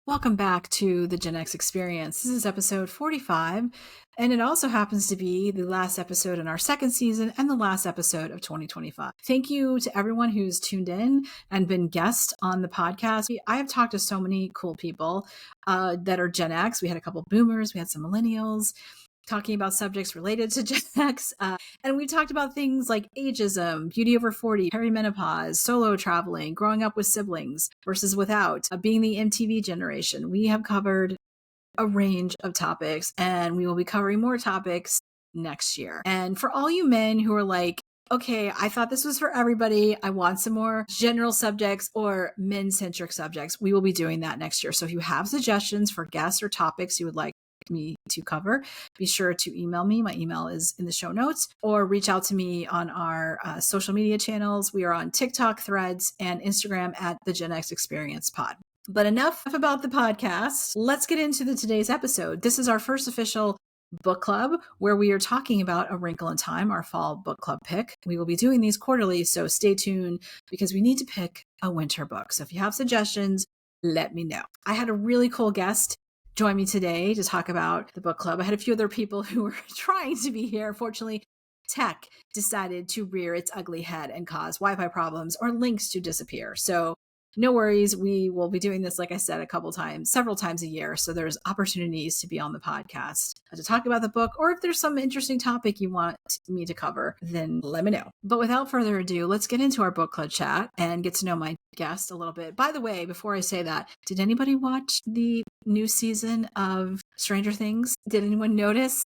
Welcome back to the Gen X Experience. This is episode 45, and it also happens to be the last episode in our second season and the last episode of 2025. Thank you to everyone who's tuned in and been guests on the podcast. I have talked to so many cool people that are Gen X. We had a couple boomers, we had some millennials, talking about subjects related to Gen X. And we talked about things like ageism, beauty over 40, perimenopause, solo traveling, growing up with siblings versus without, being the MTV generation. We have covered a range of topics, and we will be covering more topics next year. And for all you men who are like, okay, I thought this was for everybody, I want some more general subjects or men-centric subjects, we will be doing that next year. So if you have suggestions for guests or topics you would like me to cover, be sure to email me. My email is in the show notes, or reach out to me on our social media channels. We are on TikTok, Threads, and Instagram at the Gen X Experience Pod. But enough about the podcast. Let's get into today's episode. This is our first official book club where we are talking about A Wrinkle in Time, our fall book club pick. We will be doing these quarterly, so stay tuned because we need to pick a winter book. So if you have suggestions, let me know. I had a really cool guest join me today to talk about the book club. I had a few other people who were trying to be here. Fortunately, tech decided to rear its ugly head and cause Wi-Fi problems or links to disappear. So no worries. We will be doing this, like I said, several times a year. So there's opportunities to be on the podcast to talk about the book, or if there's some interesting topic you want me to cover, then let me know. But without further ado, let's get into our book club chat and get to know my guest a little bit. By the way, before I say that, did anybody watch the new season of Stranger Things? Did anyone notice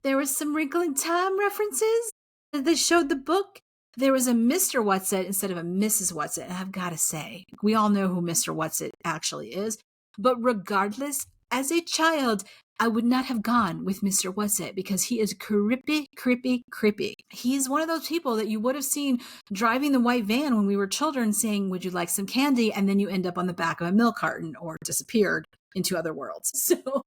there was some Wrinkle in Time references? They showed the book. There was a Mr. Whatsit instead of a Mrs. Whatsit. And I've got to say, we all know who Mr. Whatsit actually is. But regardless, as a child, I would not have gone with Mr. Whatsit because he is creepy, creepy, creepy. He's one of those people that you would have seen driving the white van when we were children saying, would you like some candy? And then you end up on the back of a milk carton or disappeared into other worlds. So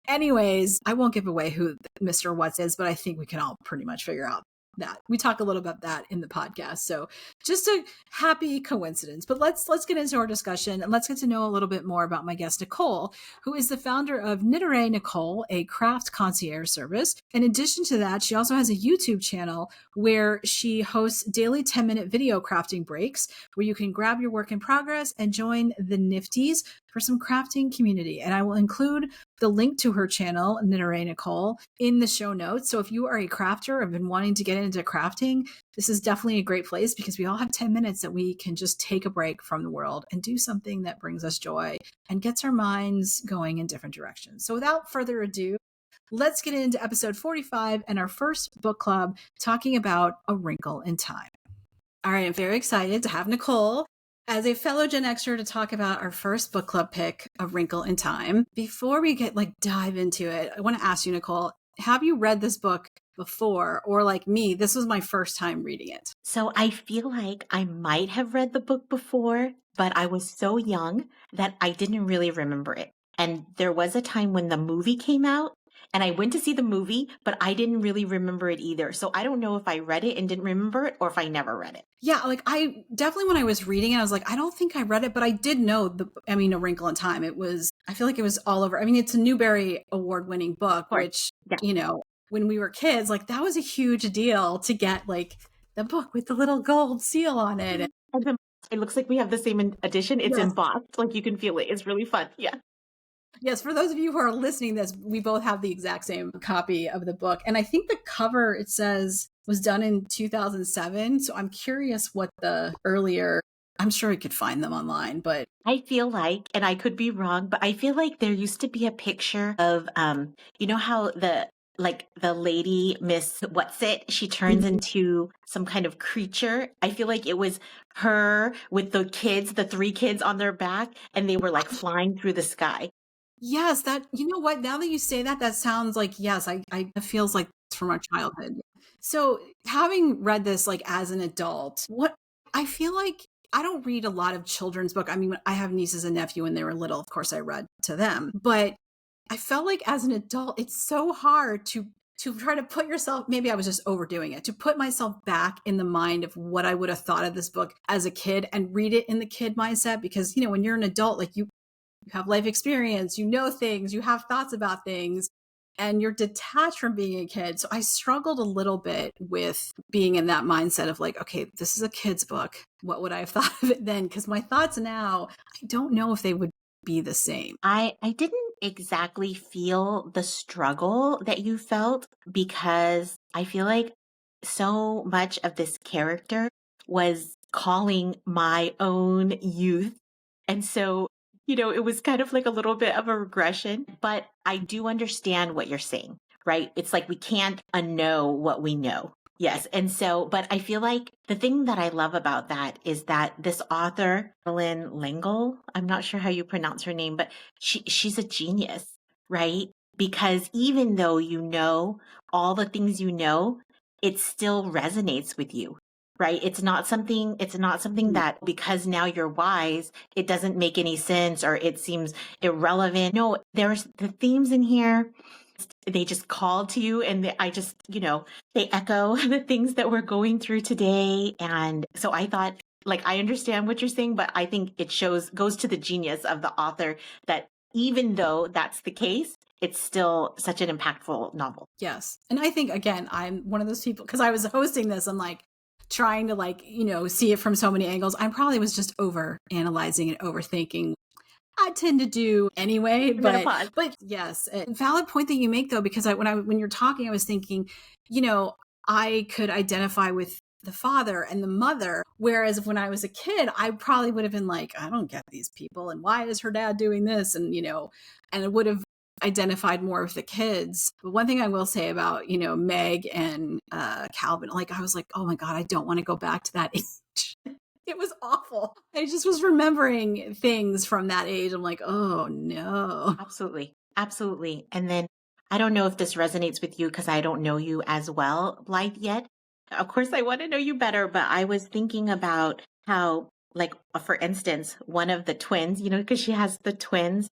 anyways, I won't give away who Mr. Whatsit is, but I think we can all pretty much figure out that. We talk a little about that in the podcast. So just a happy coincidence. But let's get into our discussion and let's get to know a little bit more about my guest, Nicole, who is the founder of Madeleine L'Engle, a craft concierge service. In addition to that, she also has a YouTube channel where she hosts daily 10-minute video crafting breaks where you can grab your work in progress and join the kNifties for some crafting community. And I will include the link to her channel, Madeleine L'Engle, in the show notes. So if you are a crafter or have been wanting to get into crafting, this is definitely a great place because we all have 10 minutes that we can just take a break from the world and do something that brings us joy and gets our minds going in different directions. So without further ado, let's get into episode 45 and our first book club talking about A Wrinkle in Time. All right, I'm very excited to have Nicole as a fellow Gen Xer to talk about our first book club pick, A Wrinkle in Time. Before we dive into it, I want to ask you, Nicole, have you read this book before? Or like me, this was my first time reading it. So I feel like I might have read the book before, but I was so young that I didn't really remember it. And there was a time when the movie came out and I went to see the movie, but I didn't really remember it either. So I don't know if I read it and didn't remember it or if I never read it. Yeah, I definitely, when I was reading it, I was like, I don't think I read it, but I did know A Wrinkle in Time. I feel like it was all over. I mean, it's a Newbery Award-winning book, which, when we were kids, that was a huge deal to get the book with the little gold seal on it. It looks like we have the same edition. It's embossed. You can feel it. It's really fun. Yeah. Yes, for those of you who are listening to this, we both have the exact same copy of the book. And I think the cover, it says, was done in 2007. So I'm curious what the earlier, I'm sure you could find them online, but I feel like, and I could be wrong, but I feel like there used to be a picture of, you know how the lady, Miss Whatsit, she turns into some kind of creature. I feel like it was her with the three kids on their back, and they were flying through the sky. Yes, you know what? Now that you say that, that sounds like, yes, it feels like it's from our childhood. So having read this as an adult, I feel like I don't read a lot of children's book. I mean, I have nieces and nephew when they were little. Of course, I read to them, but I felt like as an adult, it's so hard to try to put yourself, maybe I was just overdoing it, to put myself back in the mind of what I would have thought of this book as a kid and read it in the kid mindset. Because, when you're an adult, you have life experience, you know things, you have thoughts about things, and you're detached from being a kid. So I struggled a little bit with being in that mindset of like, okay, this is a kid's book. What would I have thought of it then? Because my thoughts now, I don't know if they would be the same. I didn't exactly feel the struggle that you felt because I feel like so much of this character was calling my own youth. And so, it was kind of like a little bit of a regression, but I do understand what you're saying, right? It's like we can't unknow what we know. Yes. And so, but I feel like the thing that I love about that is that this author, Madeleine L'Engle, I'm not sure how you pronounce her name, but she's a genius, right? Because even though you know all the things you know, it still resonates with you, right? It's not something that because now you're wise, it doesn't make any sense or it seems irrelevant. No, there's the themes in here. They just call to you and they echo the things that we're going through today. And so I thought, like, I understand what you're saying, but I think it goes to the genius of the author that even though that's the case, it's still such an impactful novel. Yes. And I think, again, I'm one of those people, because I was hosting this, I'm like trying to see it from so many angles. I probably was just over analyzing and overthinking. I tend to do anyway, but yes, a valid point that you make though, because when you're talking, I was thinking, I could identify with the father and the mother, whereas when I was a kid, I probably would have been like, I don't get these people, and why is her dad doing this, and and it would have identified more with the kids. But one thing I will say about Meg and Calvin, like I was like, oh my god, I don't want to go back to that age. It was awful. I just was remembering things from that age. I'm like, oh no. Absolutely. Absolutely. And then I don't know if this resonates with you because I don't know you as well, Blythe, yet. Of course, I want to know you better, but I was thinking about how, like, for instance, one of the twins, because she has the twins,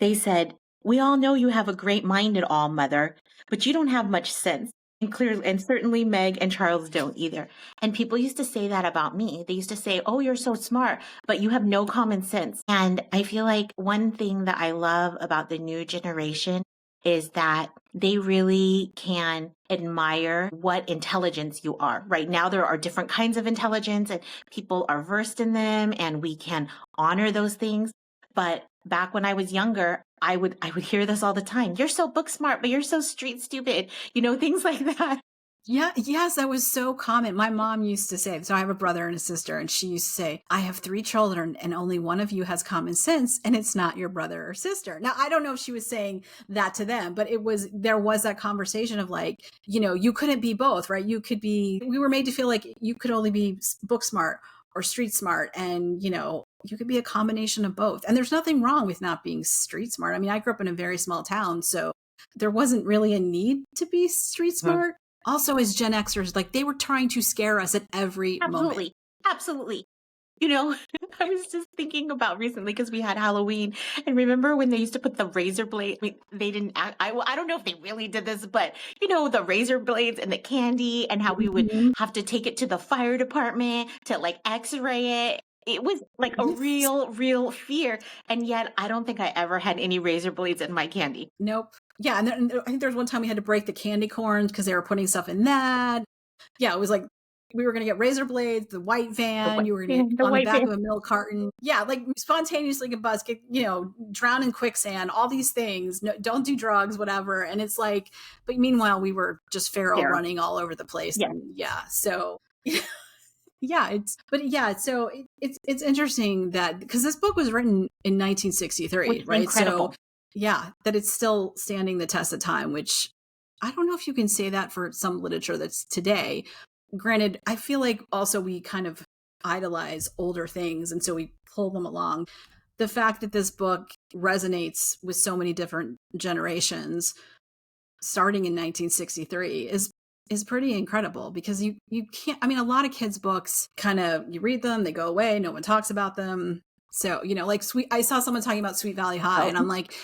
they said, "We all know you have a great mind and all, mother, but you don't have much sense." And certainly Meg and Charles don't either. And people used to say that about me. They used to say, "Oh, you're so smart, but you have no common sense." And I feel like one thing that I love about the new generation is that they really can admire what intelligence you are. Right now, there are different kinds of intelligence and people are versed in them and we can honor those things. But back when I was younger, I would hear this all the time. "You're so book smart, but you're so street stupid." Things like that. Yeah, yes, that was so common. My mom used to say, so I have a brother and a sister, and she used to say, I have 3 children and only one of you has common sense, and it's not your brother or sister. Now, I don't know if she was saying that to them, but there was that conversation of like, you couldn't be both, right? We were made to feel like you could only be book smart or street smart, and you could be a combination of both. And there's nothing wrong with not being street smart. I mean, I grew up in a very small town, so there wasn't really a need to be street smart. Also, as Gen Xers, like they were trying to scare us at every moment. Absolutely. I was just thinking about recently because we had Halloween, and remember when they used to put the razor blade? They didn't. I don't know if they really did this, but the razor blades and the candy, and how we would have to take it to the fire department to like X-ray it. It was like a real fear, and yet I don't think I ever had any razor blades in my candy. Nope. Yeah, and I think there was one time we had to break the candy corns because they were putting stuff in that. Yeah, it was like we were going to get razor blades, the white van, you were going to get on the back of a milk carton. Yeah, like spontaneously get buzzed, drown in quicksand, all these things. No, don't do drugs, whatever. And it's like, but meanwhile, we were just feral running all over the place. Yeah. And so so it's interesting that because this book was written in 1963, right? Incredible. So that it's still standing the test of time, which I don't know if you can say that for some literature that's today. Granted, I feel like also we kind of idolize older things, and so we pull them along. The fact that this book resonates with so many different generations starting in 1963 is pretty incredible, because you can't, I mean, a lot of kids' books kind of, you read them, they go away, no one talks about them. So, like I saw someone talking about Sweet Valley High, and I'm like,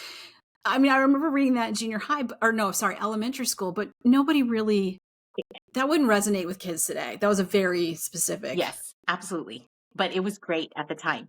I mean, I remember reading that in junior high, elementary school, but nobody really, that wouldn't resonate with kids today. That was a very specific. Yes, absolutely. But it was great at the time,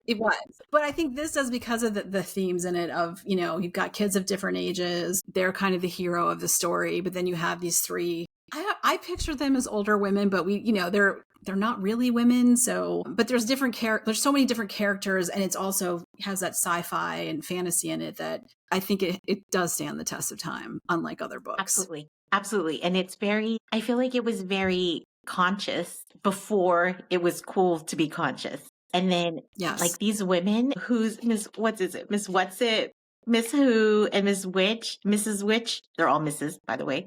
It was. But I think this does because of the themes in it of, you've got kids of different ages. They're kind of the hero of the story. But then you have these three. I picture them as older women, but they're not really women. So, but there's there's so many different characters, and it's also has that sci-fi and fantasy in it that I think it does stand the test of time, unlike other books. Absolutely. Absolutely. And I feel like it was very conscious before it was cool to be conscious. And then Yes. like these women who's Miss What's it, Miss Who and Mrs. Witch, they're all Mrs. by the way.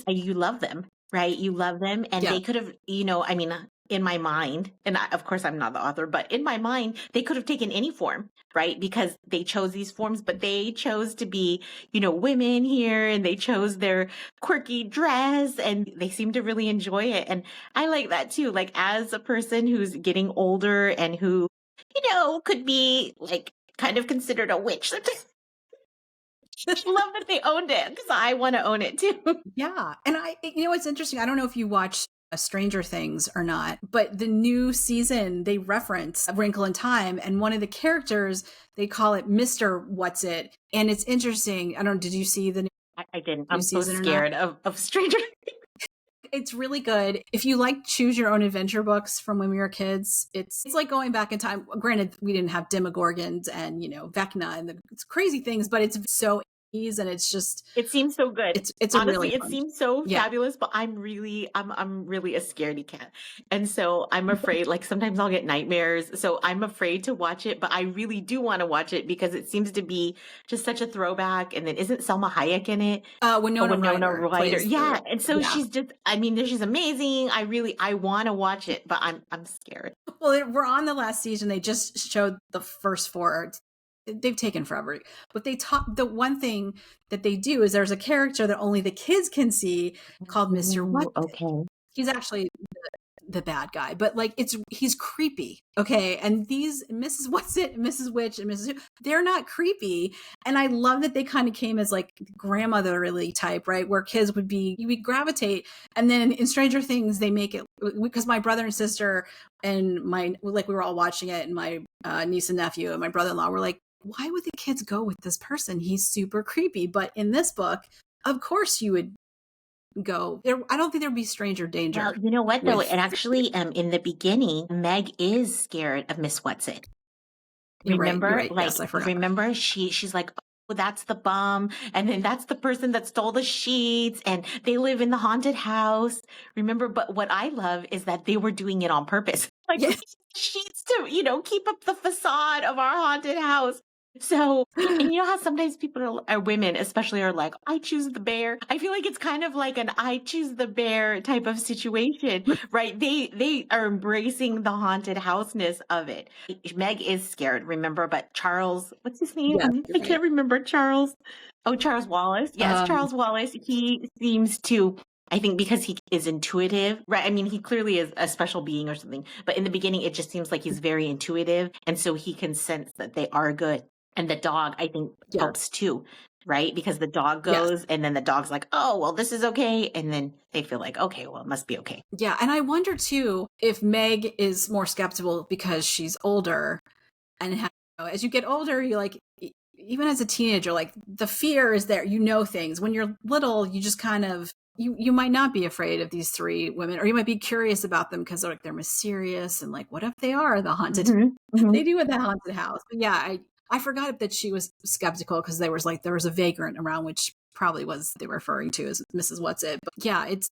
You love them, right? You love them. And Yeah. they could have, I mean, in my mind, and of course I'm not the author, but in my mind, they could have taken any form, right? Because they chose these forms, but they chose to be, women here, and they chose their quirky dress, and they seem to really enjoy it. And I like that too. Like as a person who's getting older and who, could be like kind of considered a witch. I love that they owned it because I want to own it too. Yeah. And it's interesting. I don't know if you watch Stranger Things or not, but the new season, they reference A Wrinkle in Time, and one of the characters, they call it Mr. What's It. And it's interesting. I don't know, did you see the new I didn't. I'm so season scared of Stranger Things. It's really good. If you like choose your own adventure books from when we were kids, it's like going back in time. Granted, we didn't have Demogorgons and, Vecna and it's crazy things, but it's so easy, and it's just, it seems so good. It's honestly, really it fun. seems so Yeah. fabulous, but I'm really a scaredy cat. And so I'm afraid, like sometimes I'll get nightmares. So I'm afraid to watch it, but I really do want to watch it because it seems to be just such a throwback. And then isn't Selma Hayek in it? Winona Ryder. Yeah. And so she's just, she's amazing. I want to watch it, but I'm scared. Well, we're on the last season. They just showed the first four. They've taken forever, but the one thing that they do is there's a character that only the kids can see called Mr. What. Okay. He's actually the bad guy, but like he's creepy. Okay. And these Mrs. What's It, Mrs. Witch, and Mrs. Who, they're not creepy. And I love that they kind of came as like grandmotherly type, right? Where kids would gravitate. And then in Stranger Things, they make it, because my brother and sister and we were all watching it, and my niece and nephew and my brother-in-law were like, why would the kids go with this person? He's super creepy. But in this book, of course you would go there. I don't think there'd be stranger danger. Well, you know what though? It actually, in the beginning, Meg is scared of Miss What's It. Remember, you're right. like, yes, I forgot. remember she's like, oh, that's the bum, and then that's the person that stole the sheets, and they live in the haunted house. Remember, but what I love is that they were doing it on purpose, like Yes. sheets to keep up the facade of our haunted house. So, and you know how sometimes people are women, especially, are like, I choose the bear. I feel like it's kind of like an I choose the bear type of situation, right? They are embracing the haunted houseness of it. Meg is scared, remember, but Charles, what's his name? Yes, I can't remember Charles. Oh, Charles Wallace. Yes, Charles Wallace. He seems to, I think because he is intuitive, right? I mean, he clearly is a special being or something, but in the beginning, it just seems like he's very intuitive. And so he can sense that they are good. And the dog, I think, helps too, right? Because the dog goes and then the dog's like, oh, well, this is okay. And then they feel like, okay, well, it must be okay. Yeah. And I wonder too, if Meg is more skeptical because she's older, and as you get older, you like, even as a teenager, like the fear is there, things. When you're little, you just kind of, you might not be afraid of these three women, or you might be curious about them because they're mysterious, and like, what if they are the haunted, they do at the haunted house. But yeah, I forgot that she was skeptical because there was a vagrant around, which probably was they were referring to as Mrs. What's It. But yeah, it's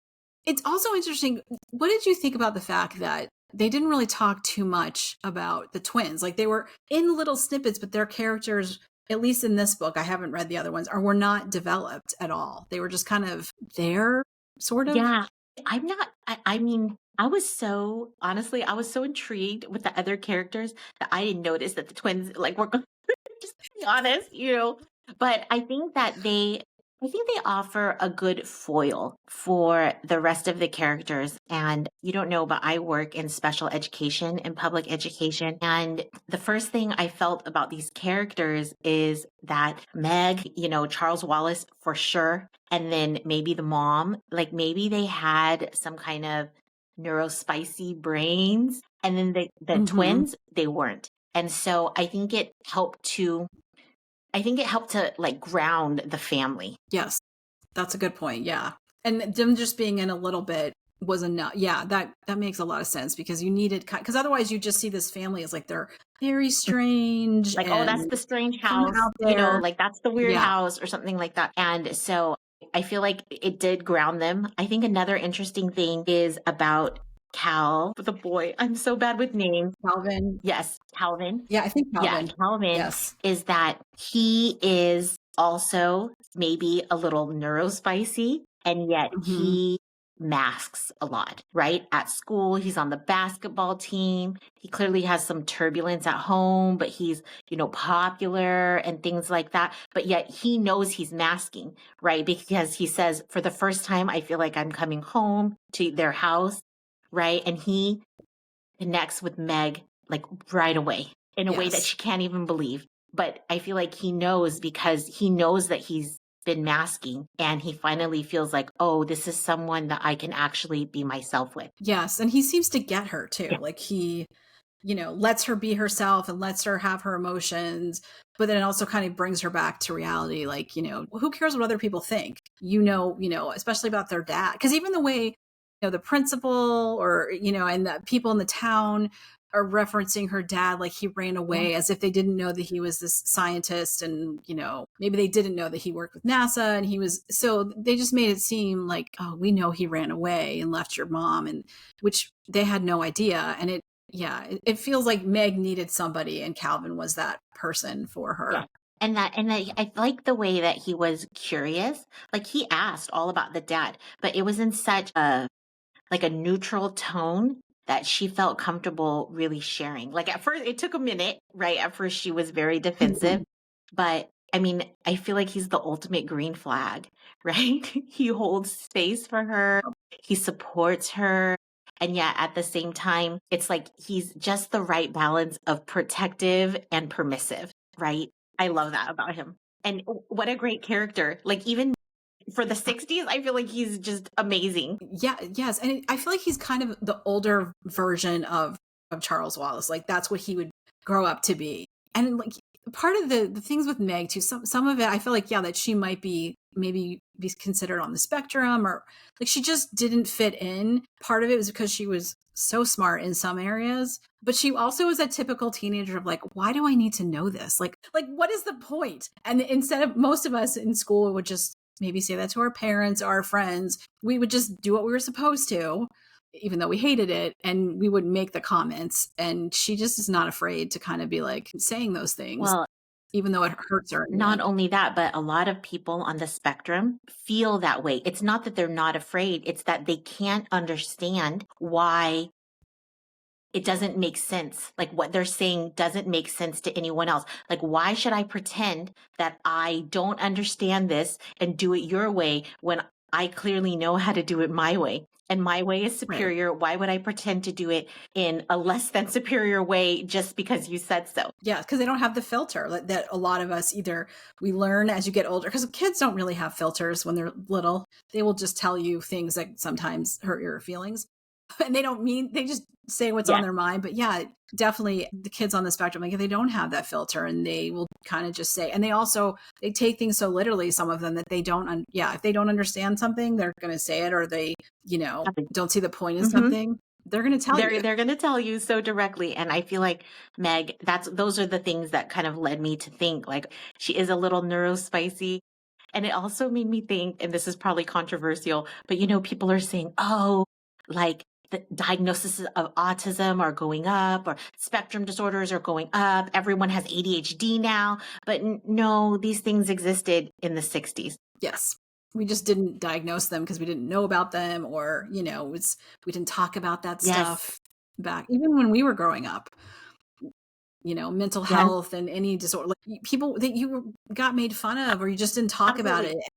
also interesting. What did you think about the fact that they didn't really talk too much about the twins? Like, they were in little snippets, but their characters, at least in this book, I haven't read the other ones, were not developed at all. They were just kind of there, sort of. Yeah, I'm not, I mean, I was so intrigued with the other characters that I didn't notice that the twins were just to be honest, but I think that they offer a good foil for the rest of the characters. And you don't know, but I work in special education and public education. And the first thing I felt about these characters is that Meg, Charles Wallace for sure. And then maybe the mom, maybe they had some kind of neurospicy brains. And then the twins, they weren't. And so I think it helped to like ground the family. Yes, that's a good point. Yeah. And them just being in a little bit was enough. Yeah, that makes a lot of sense because you needed, because otherwise you just see this family as like they're very strange Like, oh, that's and the strange kind of house, out there. like that's the weird Yeah. house or something like that. And so I feel like it did ground them. I think another interesting thing is about Cal, the boy. I'm so bad with names. Calvin. Yes, Calvin. Yeah, I think Yeah, Calvin. Calvin Yes. is that he is also maybe a little neurospicy, and yet Hmm. he masks a lot, right? At school, he's on the basketball team. He clearly has some turbulence at home, but he's, popular and things like that. But yet he knows he's masking, right? Because he says, for the first time, I feel like I'm coming home to their house, right? And he connects with Meg like right away in a way that Yes. she can't even believe. But I feel like he knows because he knows that he's been masking and he finally feels like, oh, this is someone that I can actually be myself with. Yes. And he seems to get her too. Yeah. Like he, lets her be herself and lets her have her emotions, but then it also kind of brings her back to reality. Like, who cares what other people think? Especially about their dad. Because even the way, the principal or, and the people in the town are referencing her dad like he ran away as if they didn't know that he was this scientist and, maybe they didn't know that he worked with NASA and he was, so they just made it seem like, oh, we know he ran away and left your mom, and which they had no idea. And it feels like Meg needed somebody and Calvin was that person for her. Yeah. And I like the way that he was curious. Like he asked all about the dad, but it was in such a neutral tone that she felt comfortable really sharing. Like at first, it took a minute, right? At first, she was very defensive, Mhm. but I mean, I feel like he's the ultimate green flag, right? He holds space for her, he supports her. And yet at the same time, it's like he's just the right balance of protective and permissive, right? I love that about him. And what a great character. Like, even for the 60s, I feel like he's just amazing. Yeah, yes. And I feel like he's kind of the older version of Charles Wallace. Like that's what he would grow up to be. And like part of the things with Meg too, some of it I feel like, yeah, that she might be maybe be considered on the spectrum, or like she just didn't fit in. Part of it was because she was so smart in some areas, but she also was a typical teenager of like, why do I need to know this? Like what is the point? And instead of, most of us in school would just maybe say that to our parents or our friends, we would just do what we were supposed to, even though we hated it, and we would make the comments. And she just is not afraid to kind of be like saying those things, Well, even though it hurts her in the not end. only that, but a lot of people on the spectrum feel that way. It's not that they're not afraid, it's that they can't understand why it doesn't make sense. Like what they're saying doesn't make sense to anyone else. Like, why should I pretend that I don't understand this and do it your way when I clearly know how to do it my way? And my way is Right. superior. Why would I pretend to do it in a less than superior way just because you said so? Yeah, because they don't have the filter that a lot of us either we learn as you get older. Because kids don't really have filters when they're little. They will just tell you things that sometimes hurt your feelings. And they don't mean, they just say what's on Yeah. their mind. But yeah, definitely the kids on the spectrum, like they don't have that filter and they will kind of just say, and they take things so literally, some of them, that they don't, if they don't understand something, they're going to say it, or they, don't see the point in Mhm. something, they're going to tell you. They're going to tell you so directly. And I feel like Meg, those are the things that kind of led me to think like she is a little neurospicy. And it also made me think, and this is probably controversial, but people are saying, oh, like the diagnoses of autism are going up or spectrum disorders are going up. Everyone has ADHD now. But no, these things existed in the 60s. Yes. We just didn't diagnose them because we didn't know about them, or, we didn't talk about that Yes. stuff back, even when we were growing up, mental Yes. health and any disorder, like people that you got made fun of, or you just didn't talk about Absolutely. it.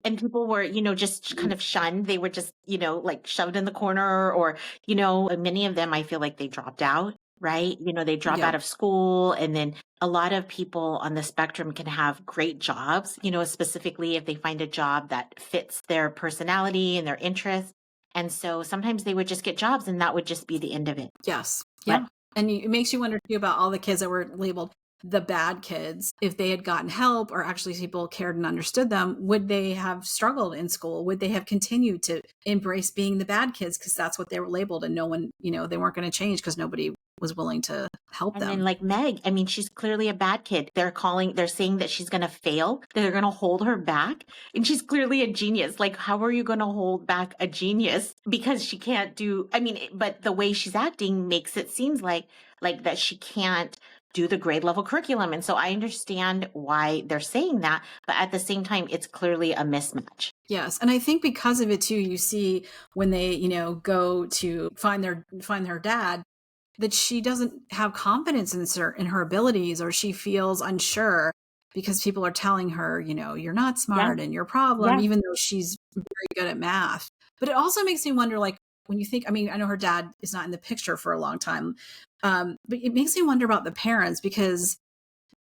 And people were, just kind of shunned. They were just, like shoved in the corner or, many of them, I feel like they dropped out, right? They drop Yeah. out of school. And then a lot of people on the spectrum can have great jobs, specifically if they find a job that fits their personality and their interests. And so sometimes they would just get jobs and that would just be the end of it. Yes. But Yeah. And it makes you wonder too about all the kids that were labeled the bad kids. If they had gotten help or actually people cared and understood them, would they have struggled in school? Would they have continued to embrace being the bad kids because that's what they were labeled, and no one, they weren't going to change because nobody was willing to help And them? then like Meg, I mean, she's clearly a bad kid. They're saying that she's going to fail, that they're going to hold her back. And she's clearly a genius. Like, how are you going to hold back a genius? Because she can't but the way she's acting makes it seems like that she can't do the grade level curriculum. And so I understand why they're saying that. But at the same time, it's clearly a mismatch. Yes, and I think because of it too, you see when they, go to find her dad, that she doesn't have confidence in her abilities, or she feels unsure because people are telling her, you're not Yeah. smart and you're a problem, Yeah. even though she's very good at math. But it also makes me wonder, like, when you think, I mean, I know her dad is not in the picture for a long time, but it makes me wonder about the parents, because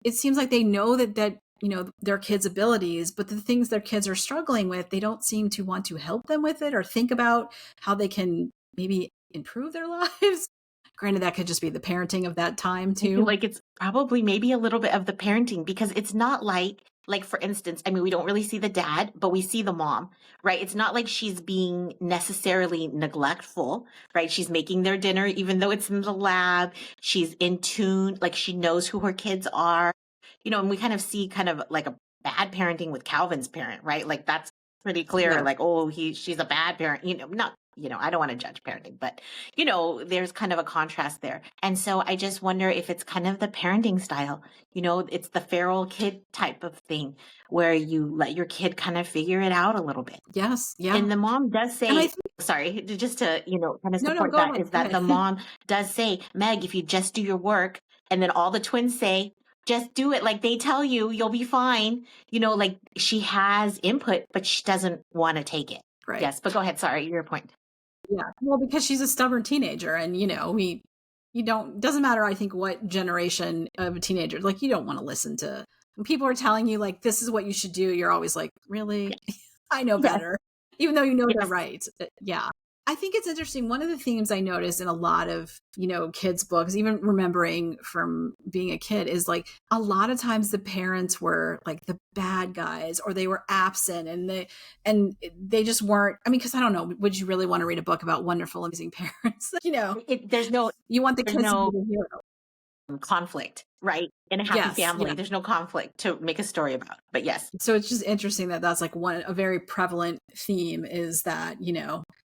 it seems like they know that their kids' abilities, but the things their kids are struggling with, they don't seem to want to help them with it or think about how they can maybe improve their lives. Granted, that could just be the parenting of that time I feel too. like it's probably maybe a little bit of the parenting, because it's not like for instance, I mean, we don't really see the dad, but we see the mom, right? It's not like she's being necessarily neglectful, right? She's making their dinner, even though it's in the lab. She's in tune, like she knows who her kids are, and we kind of see kind of like a bad parenting with Calvin's parent, right? Like that's pretty clear, Yeah. like, oh, she's a bad parent, not, I don't want to judge parenting, but there's kind of a contrast there. And so I just wonder if it's kind of the parenting style, it's the feral kid type of thing where you let your kid kind of figure it out a little bit. Yes. Yeah. And the mom does And I say, think, sorry, just to, kind of no, support go that, ahead. is Go that the ahead. mom does say, Meg, if you just do your work, and then all the twins say, just do it like they tell you, you'll be fine. Like she has input, but she doesn't want to take it. Right. Yes, but go ahead. Sorry, your point. Yeah. Well, because she's a stubborn teenager, and doesn't matter, I think, what generation of a teenager, like, you don't want to listen to when people are telling you, like, this is what you should do. You're always like, really? Yes. I know Yes. better, even though they're Yes. right. Yeah. I think it's interesting. One of the themes I noticed in a lot of, kids' books, even remembering from being a kid, is like a lot of times the parents were like the bad guys, or they were absent, and they just weren't. I mean, because I don't know, would you really want to read a book about wonderful, amazing parents? There's no You want the there's kids to no be the hero. conflict, right? In a happy Yes. family, Yeah. there's no conflict to make a story about. But yes. So it's just interesting that that's like a very prevalent theme, is that,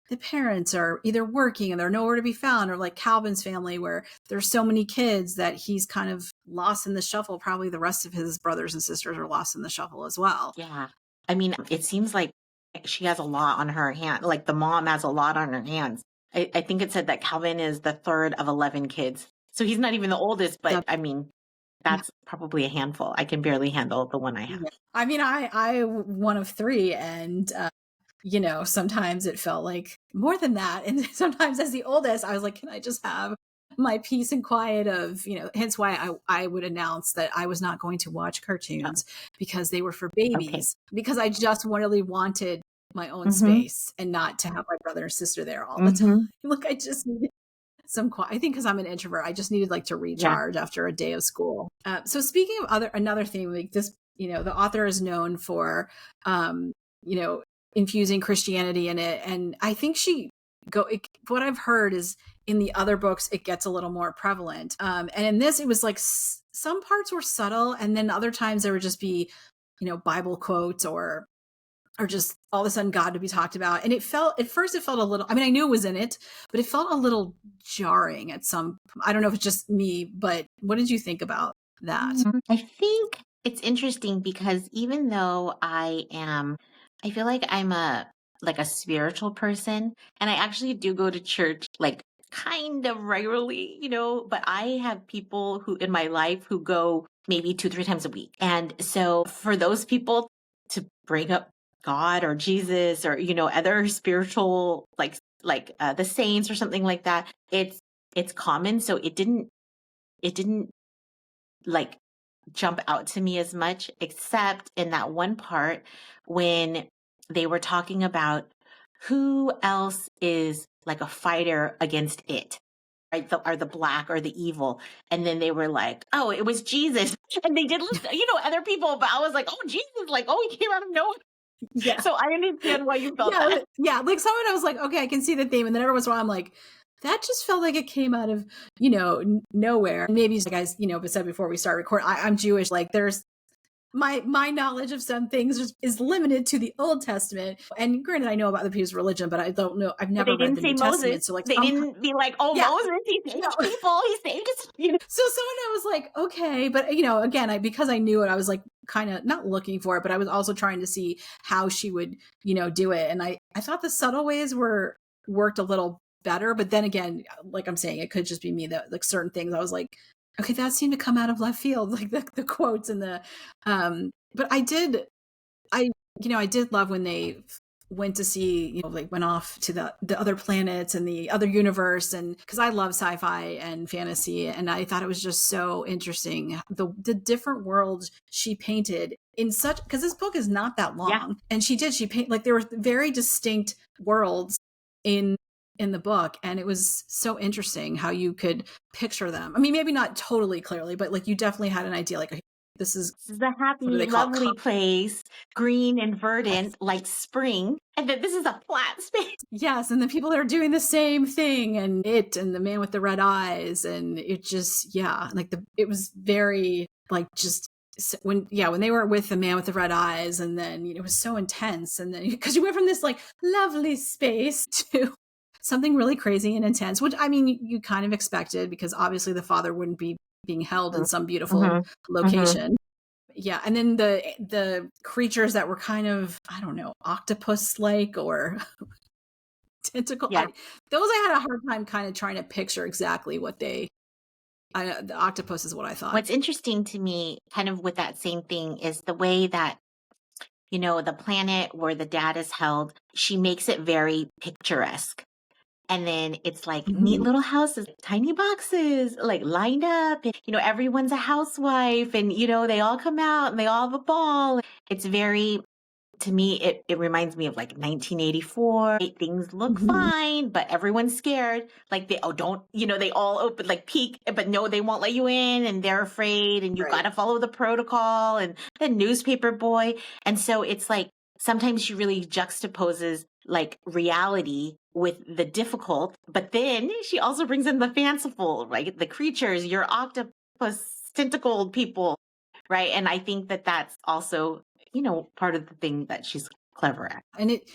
the parents are either working and they're nowhere to be found, or like Calvin's family, where there's so many kids that he's kind of lost in the shuffle. Probably the rest of his brothers and sisters are lost in the shuffle as well. Yeah. I mean, it seems like she has a lot on her hand. Like the mom has a lot on her hands. I think it said that Calvin is the third of 11 kids. So he's not even the oldest, but That, I mean, that's probably a handful. I can barely handle the one I have. yeah. I mean, I one of three, and sometimes it felt like more than that. And sometimes as the oldest, I was like, can I just have my peace and quiet of, hence why I would announce that I was not going to watch Oh, cartoons because they were for okay. babies, because I just really wanted my own Mm-hmm. space and not to have my brother and sister there all the time. Mm-hmm. Look, I just needed some quiet. I think because I'm an introvert, I just needed like to Yeah. recharge after a day of school. So speaking of another theme, like this, the author is known for, you know, infusing Christianity in it. And I think what I've heard is in the other books, it gets a little more prevalent. And in this, it was like some parts were subtle. And then other times there would just be, Bible quotes, or just all of a sudden God to be talked about. And at first it felt a little, I mean, I knew it was in it, but it felt a little jarring I don't know if it's just me, but what did you think about that? I think it's interesting because even though I feel like I'm a spiritual person, and I actually do go to church like kind of regularly, but I have people who in my life who go maybe 2, 3 times a week. And so for those people to bring up God or Jesus or, other spiritual, like the saints or something like that, it's common. So it didn't like jump out to me as much, except in that one part when they were talking about who else is like a fighter against it. right, are the black or the evil. And then they were like, oh, it was Jesus. And they did list, other people, but I was like, oh, Jesus, like, oh, he came out of nowhere. Yeah. So I understand why you felt Yeah, that. yeah. Like someone I was like, okay, I can see the theme. And then every once in a while I'm like, that just felt like it came out of, nowhere. Maybe like I said before we start recording, I'm Jewish. Like there's my knowledge of some things is limited to the Old Testament. And granted, I know about the people's religion, but I don't know. I've But never they read didn't the say New Moses. Testament. So like, They didn't be like, oh, yeah, Moses, he saved people. He saved us. So someone I was like, okay, but again, because I knew it, I was like kind of not looking for it, but I was also trying to see how she would, do it. And I thought the subtle ways worked a little better. But then again, like I'm saying, it could just be me that like certain things I was like, okay, that seemed to come out of left field, like the quotes and but I did love when they went to see, like went off to the other planets and the other universe. And because I love sci-fi and fantasy, and I thought it was just so interesting. The different worlds she painted in such, because this book is not that long. Yeah. And she paint like there were very distinct worlds in the book. And it was so interesting how you could picture them. I mean, maybe not totally clearly, but like you definitely had an idea like, this is a happy, what do they call lovely it? place, green and verdant, Yes. like spring. And then this is a flat space. Yes, and the people that are doing the same thing, and the man with the red eyes, and it just like it was very like just when they were with the man with the red eyes, and then it was so intense, and then because you went from this like lovely space to something really crazy and intense, which I mean you kind of expected because obviously the father wouldn't be being held in some beautiful location. Yeah, and then the creatures that were kind of, I don't know, octopus like or tentacle. Yeah. Those I had a hard time kind of trying to picture exactly what the octopus is what I thought. What's interesting to me, kind of with that same thing, is the way that, the planet where the dad is held, she makes it very picturesque. And then it's like neat little houses, tiny boxes, like lined up. And, everyone's a housewife and, they all come out and they all have a ball. It's very, to me, it reminds me of like 1984. Things look fine, but everyone's scared. Like they all open like peek, but no, they won't let you in, and they're afraid, and you got to follow the protocol, and the newspaper boy. And so it's like sometimes she really juxtaposes like reality with the difficult, but then she also brings in the fanciful, right? The creatures, your octopus tentacled people, right? And I think that that's also part of the thing that she's clever at. And it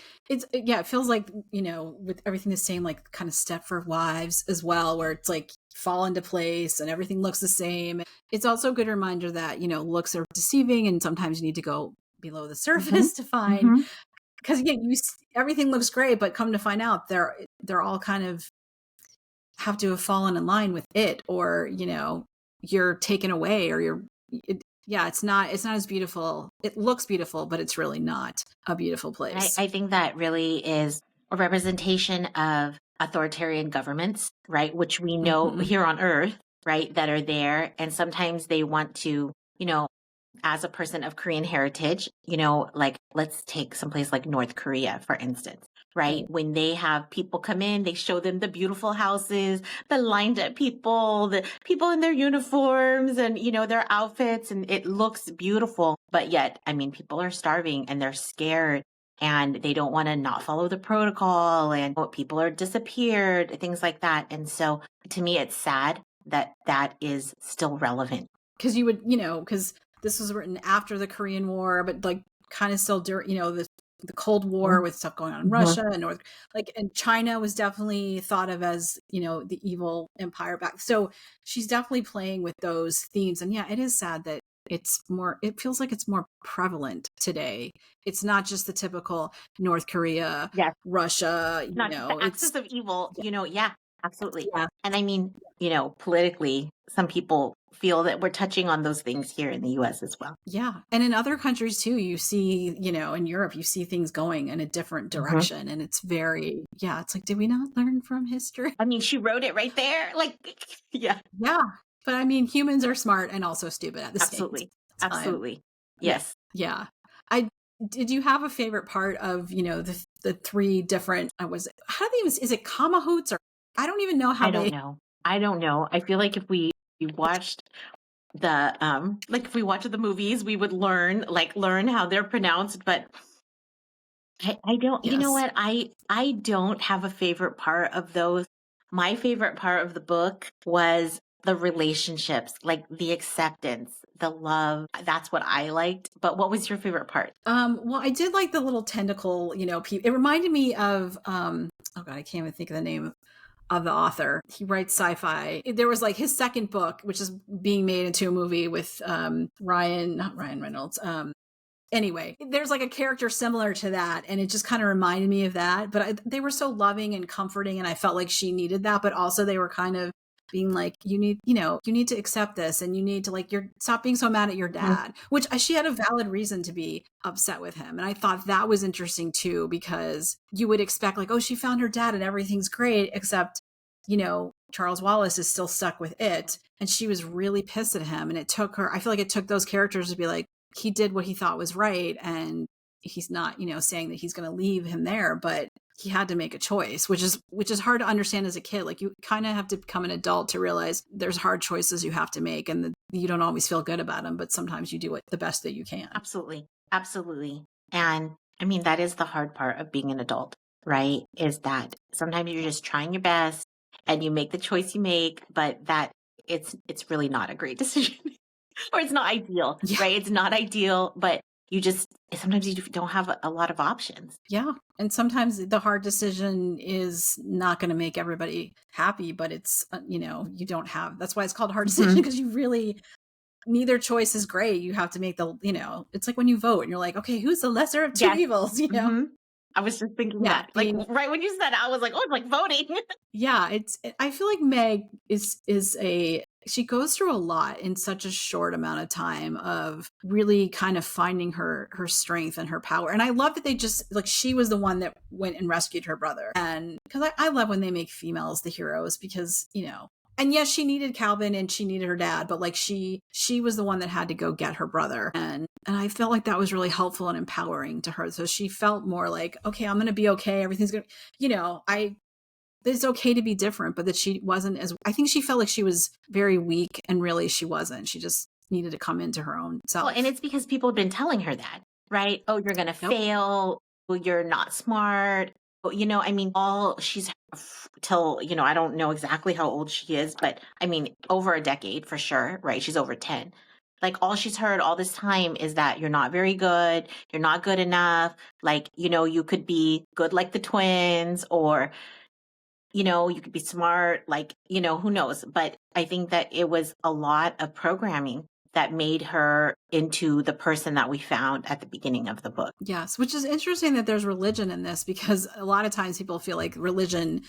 feels like, with everything the same, like kind of Stepford Wives as well, where it's like fall into place and everything looks the same. It's also a good reminder that, looks are deceiving and sometimes you need to go below the surface to find, because everything looks great, but come to find out they're all kind of have to have fallen in line with it, or, you're taken away, or it's not as beautiful. It looks beautiful, but it's really not a beautiful place. I think that really is a representation of authoritarian governments, right? Which we know here on Earth, right, that are there. And sometimes they want to, as a person of Korean heritage, like let's take someplace like North Korea, for instance, right? When they have people come in, they show them the beautiful houses, the lined up people, the people in their uniforms and, their outfits, and it looks beautiful. But yet, I mean, people are starving and they're scared and they don't want to not follow the protocol, and people are disappeared, things like that. And so to me, it's sad that that is still relevant. Because you would, because this was written after the Korean War, but like kind of still during, the Cold War with stuff going on in Russia and and China was definitely thought of as, the evil empire back. So she's definitely playing with those themes. And yeah, it is sad that it feels like it's more prevalent today. It's not just the typical North Korea, Russia, not just the axis of evil, absolutely. Yeah. And I mean, politically, some people feel that we're touching on those things here in the US as well. Yeah. And in other countries too, you see, in Europe, you see things going in a different direction. And it's very, it's like, did we not learn from history? I mean, she wrote it right there. Like, yeah. Yeah. But I mean, humans are smart and also stupid at the same time. Absolutely. Yes. Yeah. Did you have a favorite part of, the three different, is it Kamahoots, or I don't even know how I don't know. I don't know. I feel like if we watched like if we watched the movies, we would learn how they're pronounced, but I don't, you know Yes. what? I don't have a favorite part of those. My favorite part of the book was the relationships, like the acceptance, the love. That's what I liked. But what was your favorite part? Well, I did like the little tentacle, it reminded me of, oh God, I can't even think of the name of the author. He writes sci-fi. There was like his second book, which is being made into a movie with not Ryan Reynolds. Anyway, there's like a character similar to that, and it just kind of reminded me of that. But they were so loving and comforting, and I felt like she needed that. But also, they were kind of being like, you need to accept this, and you need to stop being so mad at your dad. Which she had a valid reason to be upset with him, and I thought that was interesting too, because you would expect like, oh, she found her dad and everything's great, except Charles Wallace is still stuck with it, and she was really pissed at him. And it took her. I feel like it took those characters to be like, he did what he thought was right, and he's not saying that he's going to leave him there, but he had to make a choice, which is hard to understand as a kid. Like, you kind of have to become an adult to realize there's hard choices you have to make, and you don't always feel good about them, but sometimes you do the best that you can. Absolutely. Absolutely. And I mean, that is the hard part of being an adult, right? Is that sometimes you're just trying your best and you make the choice you make, but that it's really not a great decision. Or it's not ideal, Yeah. right? It's not ideal, but sometimes you don't have a lot of options. Yeah. And sometimes the hard decision is not going to make everybody happy, but it's, that's why it's called a hard decision, because you really, neither choice is great. You have to make it's like when you vote and you're like, okay, who's the lesser of two evils, I was just thinking that, like, right when you said, I was like, oh, it's like voting. Yeah, I feel like Meg she goes through a lot in such a short amount of time of really kind of finding her strength and her power. And I love that they just like, she was the one that went and rescued her brother. And because I love when they make females the heroes, because and yes, she needed Calvin and she needed her dad, but like she was the one that had to go get her brother. And I felt like that was really helpful and empowering to her. So she felt more like, okay, I'm going to be okay. Everything's going to, it's okay to be different, but that she wasn't I think she felt like she was very weak, and really she wasn't. She just needed to come into her own self. Well, and it's because people have been telling her that, right? Oh, you're going to fail. Oh, you're not smart. I mean, all she's till, I don't know exactly how old she is, but I mean, over a decade for sure, right? She's over 10. Like, all she's heard all this time is that you're not very good. You're not good enough. Like, you could be good like the twins, or, you could be smart, like, who knows? But I think that it was a lot of programming that made her into the person that we found at the beginning of the book. Yes, which is interesting that there's religion in this, because a lot of times people feel like religion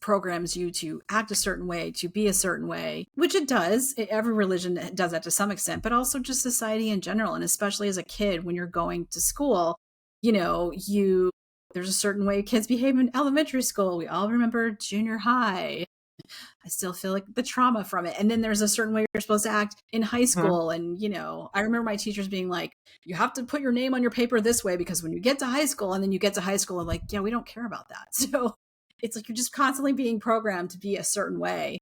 programs you to act a certain way, to be a certain way, which it does. Every religion does that to some extent, but also just society in general. And especially as a kid, when you're going to school, there's a certain way kids behave in elementary school. We all remember junior high. I still feel like the trauma from it. And then there's a certain way you're supposed to act in high school. And, I remember my teachers being like, you have to put your name on your paper this way, because when you get to high school, and then you get to high school, and like, yeah, we don't care about that. So it's like, you're just constantly being programmed to be a certain way,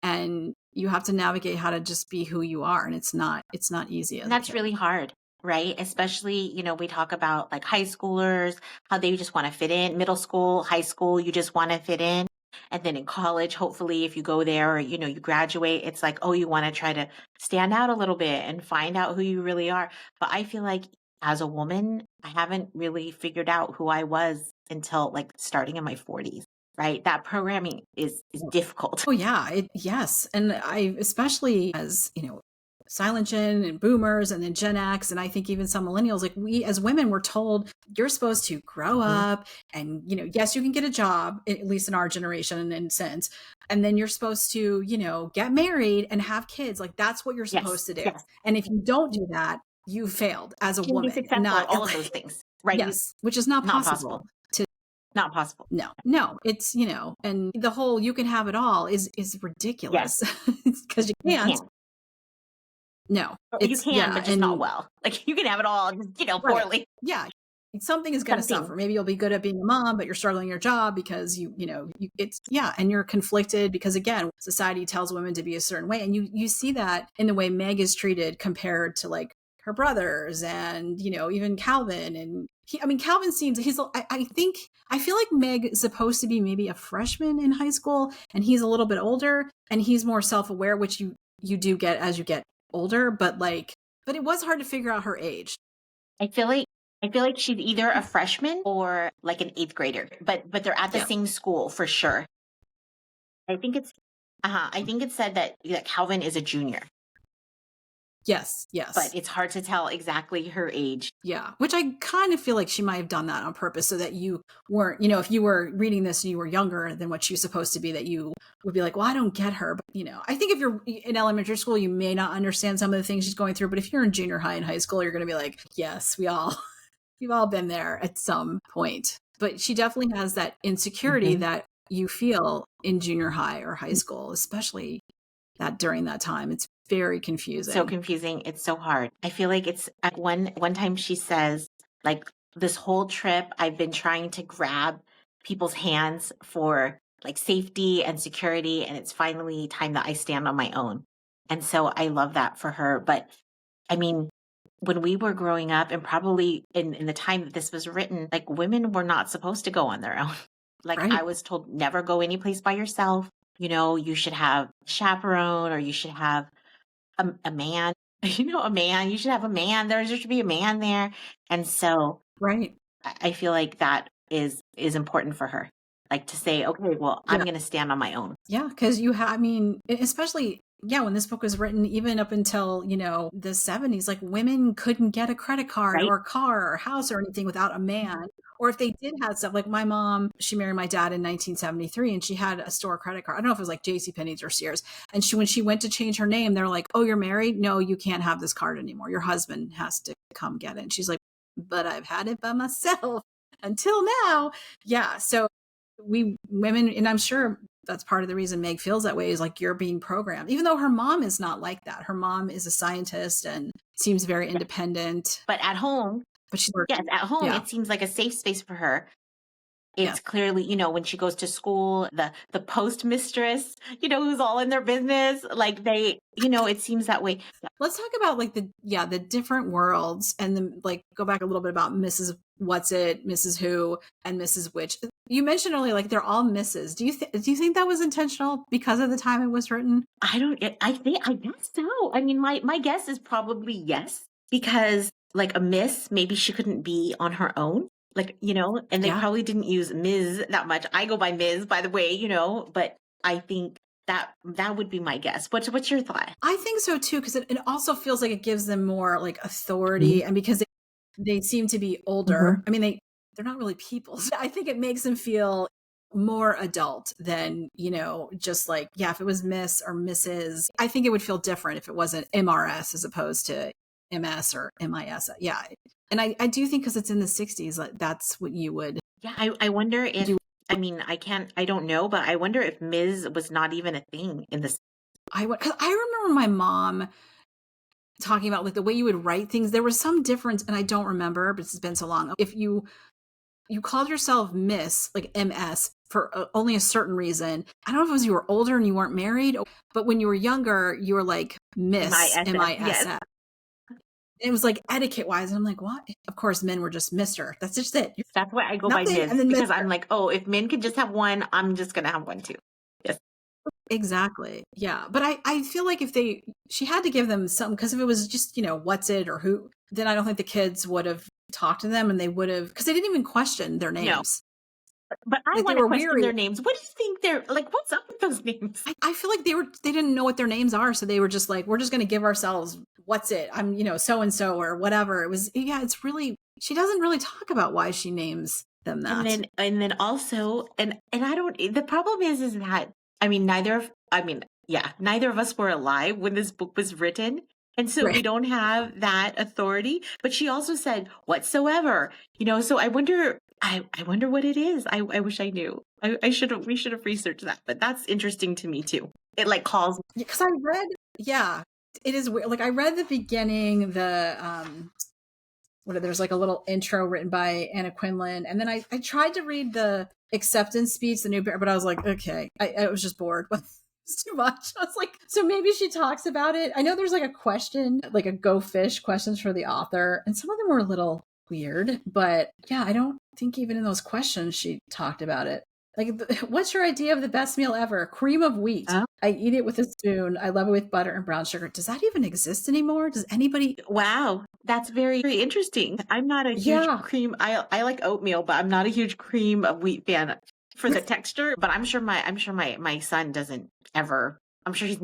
and you have to navigate how to just be who you are. And it's not easy. And that's really hard, right? Especially, we talk about like high schoolers, how they just want to fit in. Middle school, high school, you just want to fit in. And then in college, hopefully, if you go there, or, you graduate, it's like, oh, you want to try to stand out a little bit and find out who you really are. But I feel like as a woman, I haven't really figured out who I was until like starting in my 40s. Right. That programming is difficult. Oh yeah. Yes. And I, especially as, Silent Gen and boomers, and then Gen X, and I think even some millennials, like, we as women were told you're supposed to grow up and, yes, you can get a job, at least in our generation and in sense. And then you're supposed to, get married and have kids. Like, that's what you're supposed to do. Yes. And if you don't do that, you failed as a woman. Not all of those things. Right. Yes. Which is not possible. Not possible. No, it's, and the whole, you can have it all is ridiculous, because you can't. No, you can, but just not well. Like, you can have it all, poorly. Yeah. something is going to suffer. Maybe you'll be good at being a mom, but you're struggling in your job because and you're conflicted because again, society tells women to be a certain way. And you see that in the way Meg is treated compared to like her brothers and, even Calvin. And Calvin seems, I feel like Meg is supposed to be maybe a freshman in high school and he's a little bit older and he's more self-aware, which you do get as you get older, but it was hard to figure out her age. I feel like she's either a freshman or like an 8th grader, but they're at the same school for sure. I think it said that Calvin is a junior. Yes. But it's hard to tell exactly her age. Yeah, which I kind of feel like she might have done that on purpose so that you weren't, if you were reading this and you were younger than what she's supposed to be, that you would be like, well, I don't get her. But, I think if you're in elementary school, you may not understand some of the things she's going through. But if you're in junior high and high school, you're going to be like, yes, we've all been there at some point. But she definitely has that insecurity that you feel in junior high or high school, especially that during that time. It's very confusing. So confusing. It's so hard. I feel like it's at one time she says, like, this whole trip I've been trying to grab people's hands for like safety and security, and it's finally time that I stand on my own. And so I love that for her. But I mean, when we were growing up and probably in the time that this was written, like women were not supposed to go on their own. Like right. I was told never go anyplace by yourself. You should have a chaperone or you should have a man, a man, you should have a man. There should be a man there. And so right. I feel like that is important for her. Like to say, okay, well, I'm going to stand on my own. Yeah. Cause especially when this book was written, even up until, the 70s, like women couldn't get a credit card right. or a car or a house or anything without a man. Or if they did have stuff, like my mom, she married my dad in 1973 and she had a store credit card. I don't know if it was like JCPenney's or Sears. And when she went to change her name, they're like, oh, you're married? No, you can't have this card anymore. Your husband has to come get it. And she's like, but I've had it by myself until now. Yeah. So we women, and I'm sure that's part of the reason Meg feels that way, is like you're being programmed, even though her mom is not like that. Her mom is a scientist and seems very independent. But at home, at home, it seems like a safe space for her. It's clearly, when she goes to school, the postmistress, who's all in their business, like they, it seems that way. Let's talk about like the different worlds and then like go back a little bit about Mrs. What's-It, Mrs. Who, and Mrs. Which. You mentioned earlier, like they're all Mrs. Do you think that was intentional because of the time it was written? I guess so. I mean, my guess is probably yes, because like a miss, maybe she couldn't be on her own. Like, and they probably didn't use Ms. that much. I go by Ms., by the way, but I think that would be my guess. What's your thought? I think so too, because it also feels like it gives them more like authority, and because they seem to be older. I mean, they're not really people. So I think it makes them feel more adult than, just like, if it was Miss or Mrs. I think it would feel different if it wasn't MRS as opposed to MS or MIS. Yeah. And I do think because it's in the 60s, like that's what you would. Yeah. I wonder if, I don't know, but I wonder if Ms. was not even a thing in this. Because I remember my mom talking about like the way you would write things. There was some difference, and I don't remember, but it's been so long. If you called yourself Miss, like MS, for only a certain reason. I don't know if it was you were older and you weren't married, but when you were younger, you were like Miss, MISS. Yes. It was like etiquette wise. And I'm like, what? Of course, men were just Mr. That's just it. That's why I go by Ms. Because I'm like, oh, if men could just have one, I'm just going to have one too. Yes. Exactly. Yeah. But I feel like she had to give them something, because if it was just, what's it or who, then I don't think the kids would have talked to them, and they would have, because they didn't even question their names. No. But I want to question their names. What do you think they're like? What's up with those names? I feel like they didn't know what their names are. So they were just like, we're just going to give ourselves, what's it? I'm, so-and-so or whatever. It was, it's really, she doesn't really talk about why she names them that. And then also, and I don't, the problem is that, neither of us were alive when this book was written. And so we don't have that authority. But she also said whatsoever, so I wonder what it is. I wish I knew. We should have researched that. But that's interesting to me too. It like calls. Because I read, it is weird. Like I read the beginning, there's like a little intro written by Anna Quinlan. And then I tried to read the acceptance speech, the new bear, but I was like, okay, I was just bored. It's too much. I was like, so maybe she talks about it. I know there's like a question, like a go fish questions for the author, and some of them were a little weird, but yeah, I don't think even in those questions she talked about it. Like, what's your idea of the best meal ever? Cream of wheat. Oh. I eat it with a spoon. I love it with butter and brown sugar. Does that even exist anymore? Does anybody? Wow, that's very, very interesting. I'm not a huge cream. I like oatmeal, but I'm not a huge cream of wheat fan for the texture. But I'm sure my son doesn't ever. I'm sure he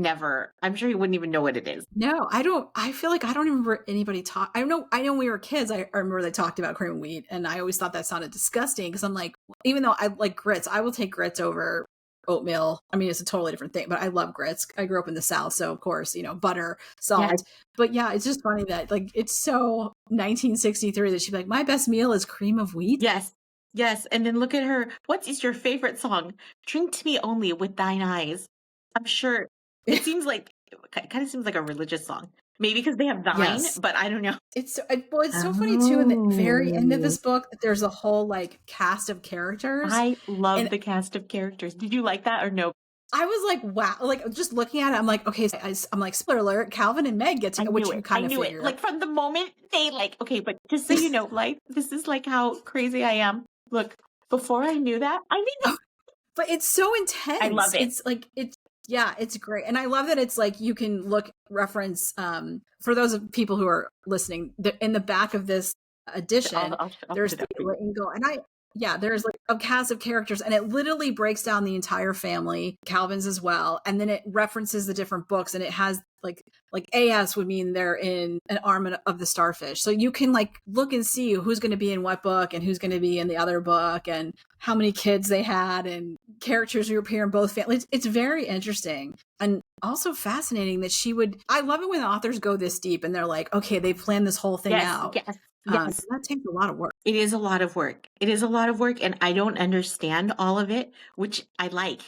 wouldn't even know what it is. No, I don't. I feel like I don't remember anybody talk. I know when we were kids, I remember they talked about cream of wheat, and I always thought that sounded disgusting because I'm like, even though I like grits, I will take grits over oatmeal. I mean, it's a totally different thing, but I love grits. I grew up in the South, so of course, butter, salt. Yes. But yeah, it's just funny that like it's so 1963 that she'd be like, my best meal is cream of wheat. Yes. Yes. And then look at her. What is your favorite song? Drink to me only with thine eyes. I'm sure it kind of seems like a religious song. Maybe because they have thine, Yes. but I don't know. It's so funny too. In the very end of this book, that there's a whole like cast of characters. I love the cast of characters. Did you like that or no? I was like, wow, like just looking at it, I'm like, okay, I'm like, spoiler alert, Calvin and Meg get together, which you kind of figure. Like from the moment they okay, but just so you know, like this is like how crazy I am. Look, before I knew that, I didn't know. But it's so intense. I love it. It's like yeah, it's great. And I love that it's like you can reference for those of people who are listening, in the back of this edition, there's the Wrinkle, and there's like a cast of characters, and it literally breaks down the entire family, Calvin's as well, and then it references the different books, and it has like AS would mean they're in an arm of the Starfish, so you can like look and see who's going to be in what book and who's going to be in the other book and how many kids they had and characters who appear in both families. It's very interesting and also fascinating that I love it when authors go this deep and they're like, okay, they planned this whole thing out. Yes. That takes a lot of work. It is a lot of work. And I don't understand all of it, which I like.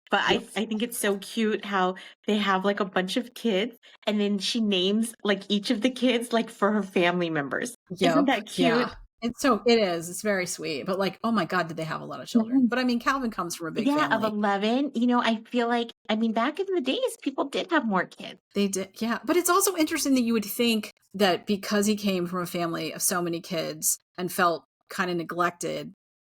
But I think it's so cute how they have like a bunch of kids, and then she names like each of the kids like for her family members. Isn't that cute? Yeah. It is. It's very sweet. But like, oh my God, did they have a lot of children? Mm-hmm. But I mean, Calvin comes from a big family. Of 11. I feel like, back in the days, people did have more kids. They did. Yeah. But it's also interesting that you would think that because he came from a family of so many kids and felt kind of neglected,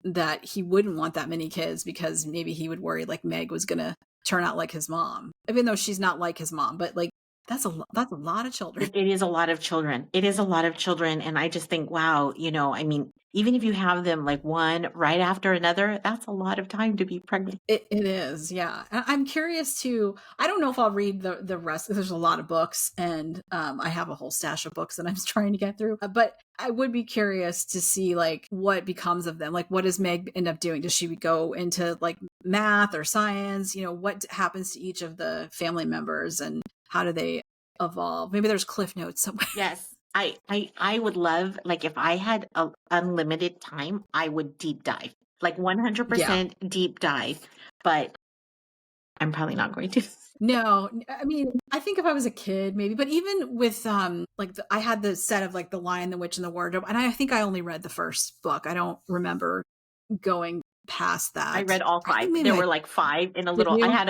that he wouldn't want that many kids because maybe he would worry like Meg was going to turn out like his mom, even though she's not like his mom. But like, that's a lot of children. It is a lot of children. And I just think, wow, even if you have them like one right after another, that's a lot of time to be pregnant. It is. Yeah. I'm curious I don't know if I'll read the rest. There's a lot of books and I have a whole stash of books that I'm trying to get through, but I would be curious to see like what becomes of them. Like, what does Meg end up doing? Does she go into like math or science? What happens to each of the family members and how do they evolve? Maybe there's cliff notes somewhere. Yes. I would love, like, if I had unlimited time, I would deep dive, like 100% deep dive, but I'm probably not going to. No, I mean, I think if I was a kid, maybe, but even with I had the set of like The Lion, the Witch, and the Wardrobe, and I think I only read the first book. I don't remember going past that. I read all 5. There were like 5 in a little. I had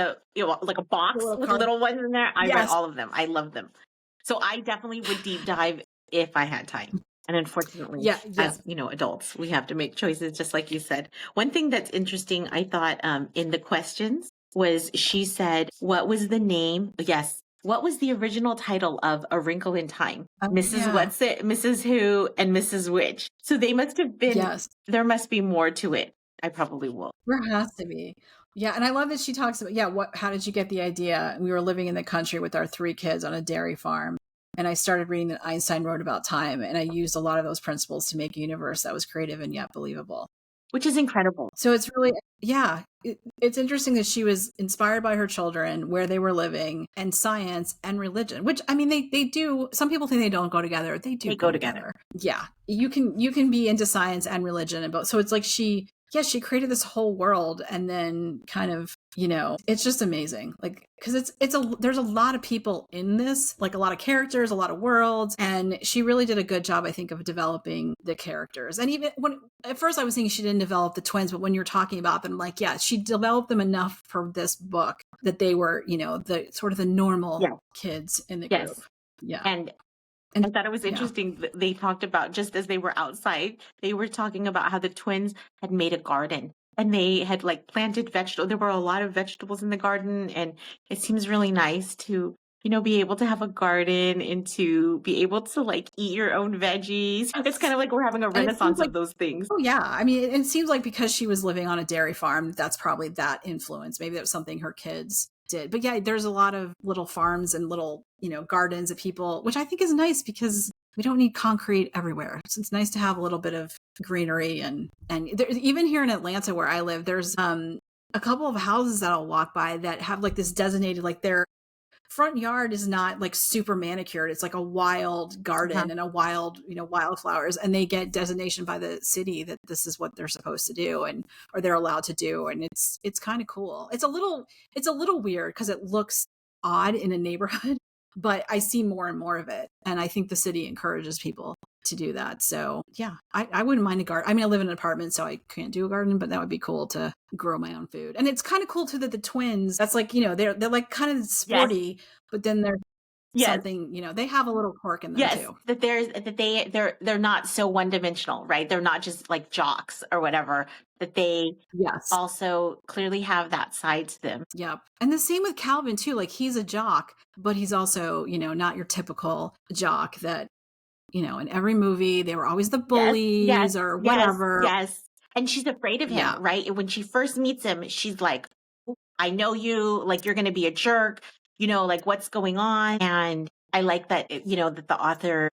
like a box with little ones in there. I read all of them. I love them. So I definitely would deep dive if I had time. And unfortunately, as adults, we have to make choices, just like you said. One thing that's interesting, I thought, in the questions was she said, "What was the name?" Yes. What was the original title of A Wrinkle in Time? Mrs. What's It, Mrs. Who, and Mrs. Which. So they must have been. Yes. There must be more to it. I probably will. There has to be. Yeah, and I love that she talks about, how did you get the idea? We were living in the country with our 3 kids on a dairy farm, and I started reading that Einstein wrote about time, and I used a lot of those principles to make a universe that was creative and yet believable. Which is incredible. So it's really, it's interesting that she was inspired by her children, where they were living, and science and religion, which, I mean, they do, some people think they don't go together. They do go together. Yeah. You can be into science and religion and both. So it's like she yeah, she created this whole world, and then kind of, it's just amazing. Like, because there's a lot of people in this, like a lot of characters, a lot of worlds, and she really did a good job, I think, of developing the characters. And even when at first I was thinking she didn't develop the twins, but when you're talking about them, like, yeah, she developed them enough for this book that they were, the sort of the normal kids in the group. Yes. Yeah. And I thought it was interesting that they talked about, just as they were outside, they were talking about how the twins had made a garden and they had like planted vegetables. There were a lot of vegetables in the garden, and it seems really nice to, be able to have a garden and to be able to like eat your own veggies. It's kind of like we're having a renaissance of those things. Oh yeah. I mean, it seems like because she was living on a dairy farm, that's probably that influence. Maybe that was something her kids did. But yeah, there's a lot of little farms and little, gardens of people, which I think is nice because we don't need concrete everywhere. So it's nice to have a little bit of greenery. And even here in Atlanta where I live, there's a couple of houses that I'll walk by that have like this designated, like their front yard is not like super manicured. It's like a wild garden and a wild, wildflowers, and they get designation by the city that this is what they're supposed to do or they're allowed to do. And it's kind of cool. It's a little weird because it looks odd in a neighborhood, but I see more and more of it. And I think the city encourages people to do that. So yeah, I wouldn't mind a garden. I mean, I live in an apartment, so I can't do a garden, but that would be cool to grow my own food. And it's kind of cool too that the twins, that's like, they're like kind of sporty, but then they're something, they have a little quirk in them too. That they're not so one dimensional, right? They're not just like jocks or whatever, that they also clearly have that side to them. Yep. And the same with Calvin too. Like he's a jock, but he's also, not your typical jock that, in every movie, they were always the bullies or whatever. Yes. And she's afraid of him, right? And when she first meets him, she's like, I know you, like, you're going to be a jerk, like what's going on. And I like that, that the author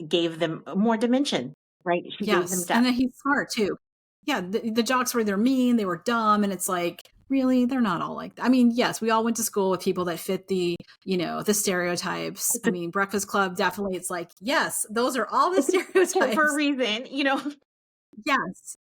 gave them more dimension, right? She gave them depth. And then he's smart too. Yeah. The jocks were, they're mean, they were dumb. And it's like, really, they're not all like that. I mean, yes, we all went to school with people that fit the, the stereotypes. I mean, Breakfast Club, definitely. It's like, yes, those are all the stereotypes. For a reason, Yes,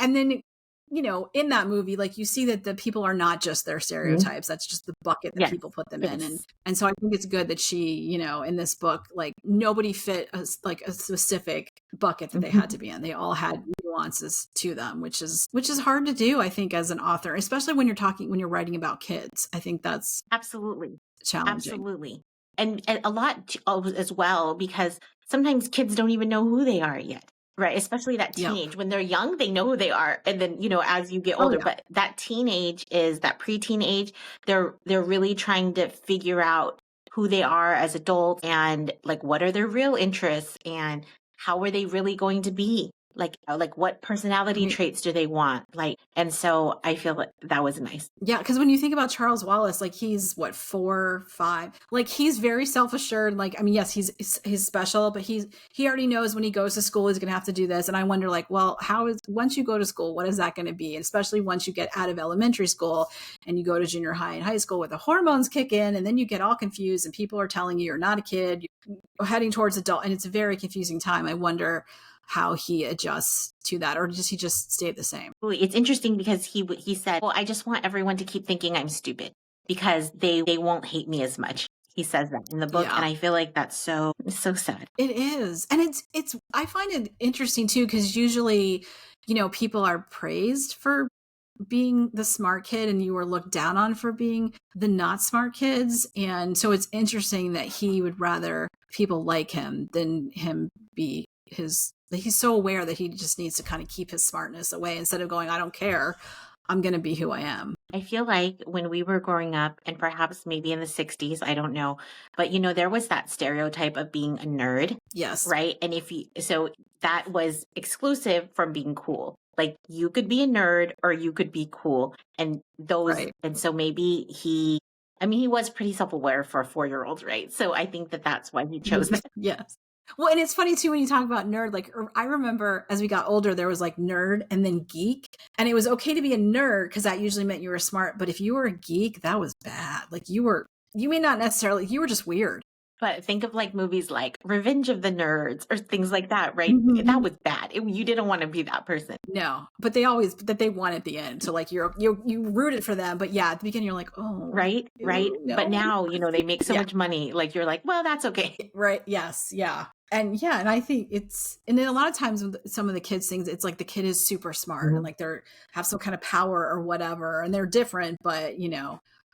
and then, in that movie, like you see that the people are not just their stereotypes. That's just the bucket that people put them in. And so I think it's good that she, in this book, like nobody fit a specific bucket that they had to be in. They all had nuances to them, which is hard to do, I think, as an author, especially when you're writing about kids. I think that's absolutely challenging. Absolutely. And a lot as well, because sometimes kids don't even know who they are yet. Right. Especially that teenage. When they're young, they know who they are. And then, as you get older, but that teenage is that preteen age. They're really trying to figure out who they are as adults and like, what are their real interests and how are they really going to be? Like what personality traits do they want? Like, and so I feel like that was nice. Yeah. Cause when you think about Charles Wallace, like he's 4, 5, like he's very self-assured. Like, I mean, yes, he's special, but he already knows when he goes to school, he's going to have to do this. And I wonder like, well, once you go to school, what is that going to be? And especially once you get out of elementary school and you go to junior high and high school where the hormones kick in and then you get all confused and people are telling you you're not a kid, you're heading towards adult. And it's a very confusing time. I wonder how he adjusts to that, or does he just stay the same? It's interesting because he said, well, I just want everyone to keep thinking I'm stupid because they won't hate me as much. He says that in the book. And I feel like that's so sad. It is. And it's I find it interesting too, because usually, people are praised for being the smart kid and you were looked down on for being the not smart kids. And so it's interesting that he would rather people like him than him be he's so aware that he just needs to kind of keep his smartness away instead of going, I don't care, I'm going to be who I am. I feel like when we were growing up, and perhaps maybe in the 60s, I don't know, but there was that stereotype of being a nerd. Yes. Right. And so that was exclusive from being cool. Like you could be a nerd or you could be cool. And and so maybe he was pretty self-aware for a 4-year-old, right? So I think that's why he chose that. Yes. Well, and it's funny too when you talk about nerd, like I remember as we got older, there was like nerd and then geek, and it was okay to be a nerd because that usually meant you were smart. But if you were a geek, that was bad. Like you were just weird. But think of like movies like Revenge of the Nerds or things like that, right? That Mhm. was bad. You didn't want to be that person. No, but they won at the end. So like you rooted for them, but yeah, at the beginning you're like, oh, Right, right. ew, But no. now, they make so Yeah, much money. Like you're like, well, that's okay. right. Yes, yeah. And yeah, and I think and then a lot of times with some of the kids things, it's like the kid is super smart and Mhm. like they're have some kind of power or whatever, and they're different, but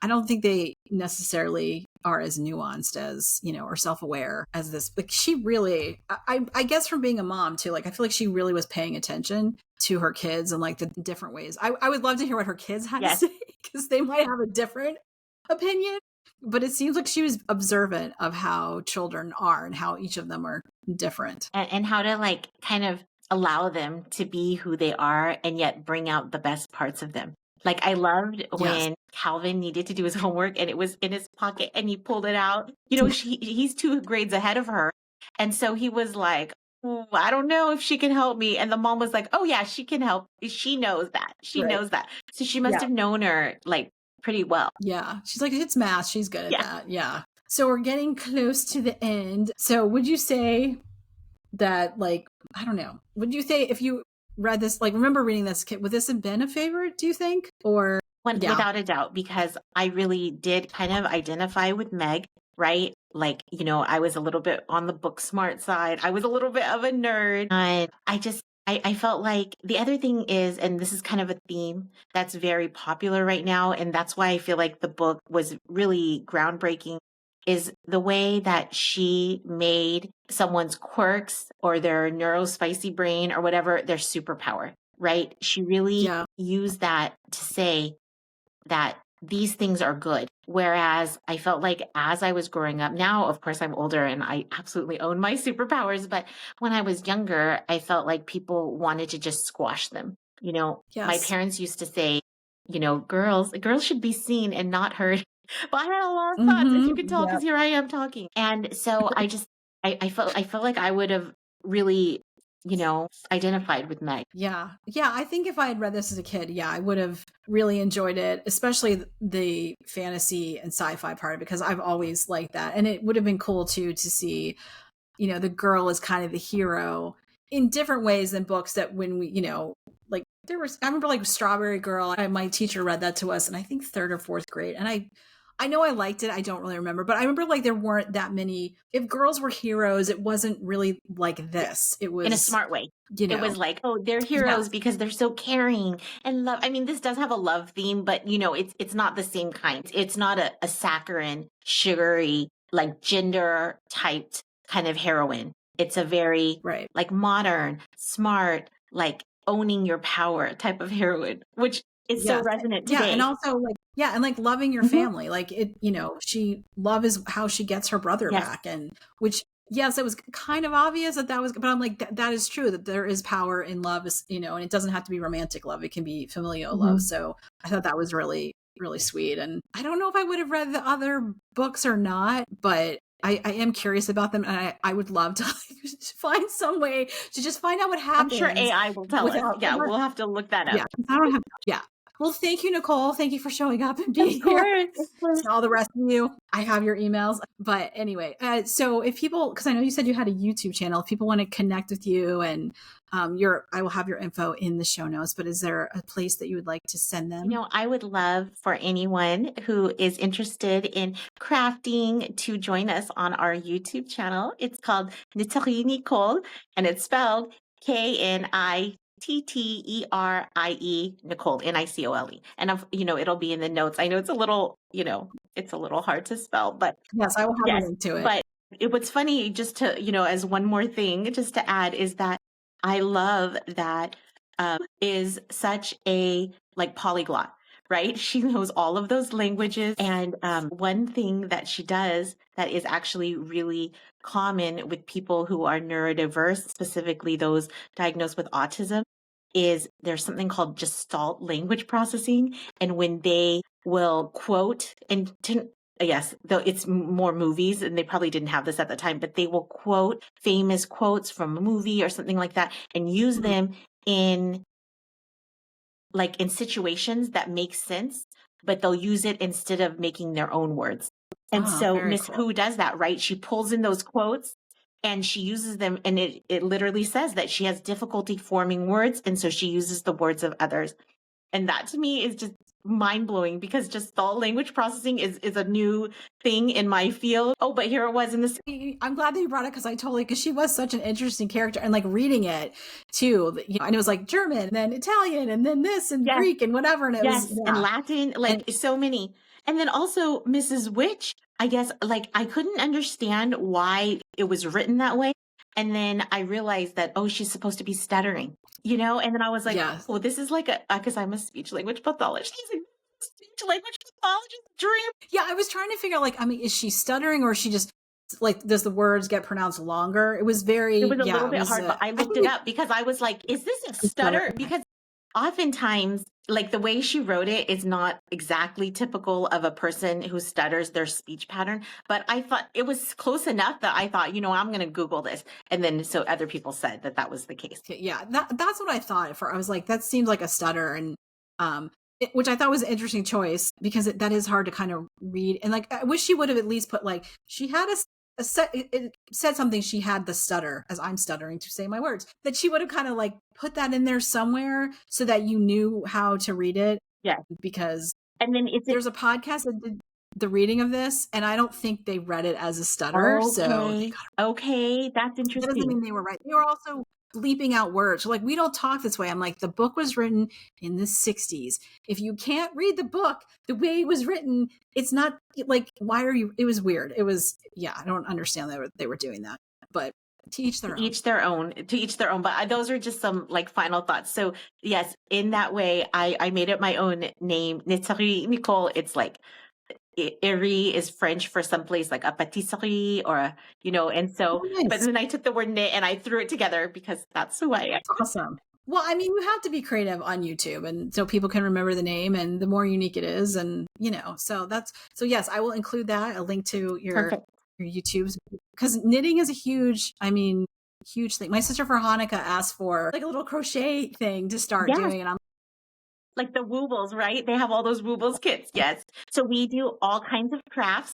I don't think they necessarily are as nuanced as, or self-aware as this. Like she really, I guess from being a mom too, like I feel like she really was paying attention to her kids and like the different ways. I would love to hear what her kids had to Yes. say because they might have a different opinion. But it seems like she was observant of how children are and how each of them are different. And how to like kind of allow them to be who they are and yet bring out the best parts of them. Like I loved Yes. when Calvin needed to do his homework and it was in his pocket and he pulled it out. He's 2 grades ahead of her. And so he was like, "Oh, I don't know if she can help me." And the mom was like, "Oh yeah, she can help. She knows that. She Right. knows that." So she must Yeah. have known her like pretty well. Yeah. She's like, it's math. She's good at Yeah. that. Yeah. So we're getting close to the end. So would you say that, like, I don't know, would you say if you read this, like, remember reading this, would this have been a favorite, do you think? Or, yeah. Without a doubt, because I really did kind of identify with Meg, right? Like, I was a little bit on the book smart side. I was a little bit of a nerd. And I felt like the other thing is, and this is kind of a theme that's very popular right now, and that's why I feel like the book was really groundbreaking, is the way that she made someone's quirks or their neurospicy brain or whatever their superpower, right? She really Yeah. used that to say that these things are good. Whereas I felt like as I was growing up, now, of course, I'm older and I absolutely own my superpowers. But when I was younger, I felt like people wanted to just squash them. My Yes. parents used to say, girls should be seen and not heard. But I had a lot of thoughts, as you can tell, Yeah. because here I am talking. And so I felt like I would have really, identified with Meg. Yeah. Yeah. I think if I had read this as a kid, yeah, I would have really enjoyed it, especially the fantasy and sci-fi part, because I've always liked that. And it would have been cool too to see, the girl is kind of the hero in different ways than books that when we, like I remember like Strawberry Girl, my teacher read that to us in I think third or fourth grade. And I know I liked it. I don't really remember, but I remember like there weren't that many, if girls were heroes, it wasn't really like this. It was In a smart way. you It know, was like, oh, they're yes, heroes because they're so caring and love. I mean, this does have a love theme, but it's not the same kind. It's not a saccharine, sugary, like gender typed kind of heroine. It's a very right. like modern, smart, like owning your power type of heroine, which is so Yes. resonant Yeah. And today. also like, yeah. And like loving your Mhm. family, like it, love is how she gets her brother Yes. back. And which, yes, it was kind of obvious that was, but I'm like, that is true that there is power in love, and it doesn't have to be romantic love. It can be familial love. Mhm. So I thought that was really, really sweet. And I don't know if I would have read the other books or not, but I am curious about them. And I would love to find some way to just find out what I'm sure happens AI will tell us. without, Yeah, we'll have to look that up. yeah, I don't have, yeah. Well, thank you, Nicole. Thank you for showing up and being here. Course. To all the rest of you, I have your emails. But anyway, so if people, because I know you said you had a YouTube channel, if people want to connect with you and I will have your info in the show notes, but is there a place that you would like to send them? I would love for anyone who is interested in crafting to join us on our YouTube channel. It's called Nathalie Nicole, and it's spelled KNITTERIE Nicole, Nicole. And it'll be in the notes. I know it's a little, it's a little hard to spell, but Yes, I will have a link to it. But what's funny, just to, as one more thing, just to add, is that I love that is such a like polyglot, right? She knows all of those languages. And one thing that she does that is actually really common with people who are neurodiverse, specifically those diagnosed with autism, is there's something called Gestalt language processing. And when they will quote, and yes, though it's more movies and they probably didn't have this at the time, but they will quote famous quotes from a movie or something like that and use them in situations that make sense, but they'll use it instead of making their own words. And Oh, so very Miss cool. Who does that, right? She pulls in those quotes and she uses them, and it literally says that she has difficulty forming words, and so she uses the words of others. And that to me is just mind blowing, because just all language processing is a new thing in my field. Oh, but here it was in this. I'm glad that you brought it, because she was such an interesting character, and like reading it too, and it was like German and then Italian and then this and Yes, Greek and whatever. And it was, yes, and Latin, like so many. And then also Mrs. Witch, I guess, like I couldn't understand why it was written that way. And then I realized that, oh, she's supposed to be stuttering, And then I was like, yes. oh, this is like because I'm a speech language pathologist. Like, speech language pathologist dream. Yeah, I was trying to figure out, like, I mean, is she stuttering, or is she just like, does the words get pronounced longer? It was It very, was a yeah, little it bit was, hard, but I I looked think it it's up because I was like, is this a a stutter. stutter? Because oftentimes, like the way she wrote it is not exactly typical of a person who stutters their speech pattern. But I thought it was close enough that I thought, I'm going to Google this. And then so other people said that that was the case. Yeah, that's what I thought. I was like, that seems like a stutter, and which I thought was an interesting choice, because that is hard to kind of read. And like, I wish she would have at least put, like, she had a set. It said something. She had the stutter, as I'm stuttering to say my words. That she would have kind of like put that in there somewhere so that you knew how to read it. Yeah. Because And then there's a podcast that did the reading of this, and I don't think they read it as a stutter. So okay, that's interesting. That doesn't mean they were right. They were also bleeping out words. Like, we don't talk this way. I'm like, the book was written in the 60s. If you can't read the book the way it was written, it's not like, why are you? It was weird. It was, yeah, I don't understand that they were doing that. But to each their own. To each their own. But those are just some like final thoughts. So yes, in that way, I made it my own name, Nicole Nicole. It's like Iri is French for someplace like a patisserie or and so, nice. But then I took the word knit and I threw it together because that's who I am. Awesome. Well, I mean, you have to be creative on YouTube, and so people can remember the name, and the more unique it is, and so yes, I will include that, a link to your YouTubes, because knitting is a huge thing. My sister for Hanukkah asked for like a little crochet thing to start doing, and I'm like the Woobles, right? They have all those Woobles kits. Yes. So we do all kinds of crafts.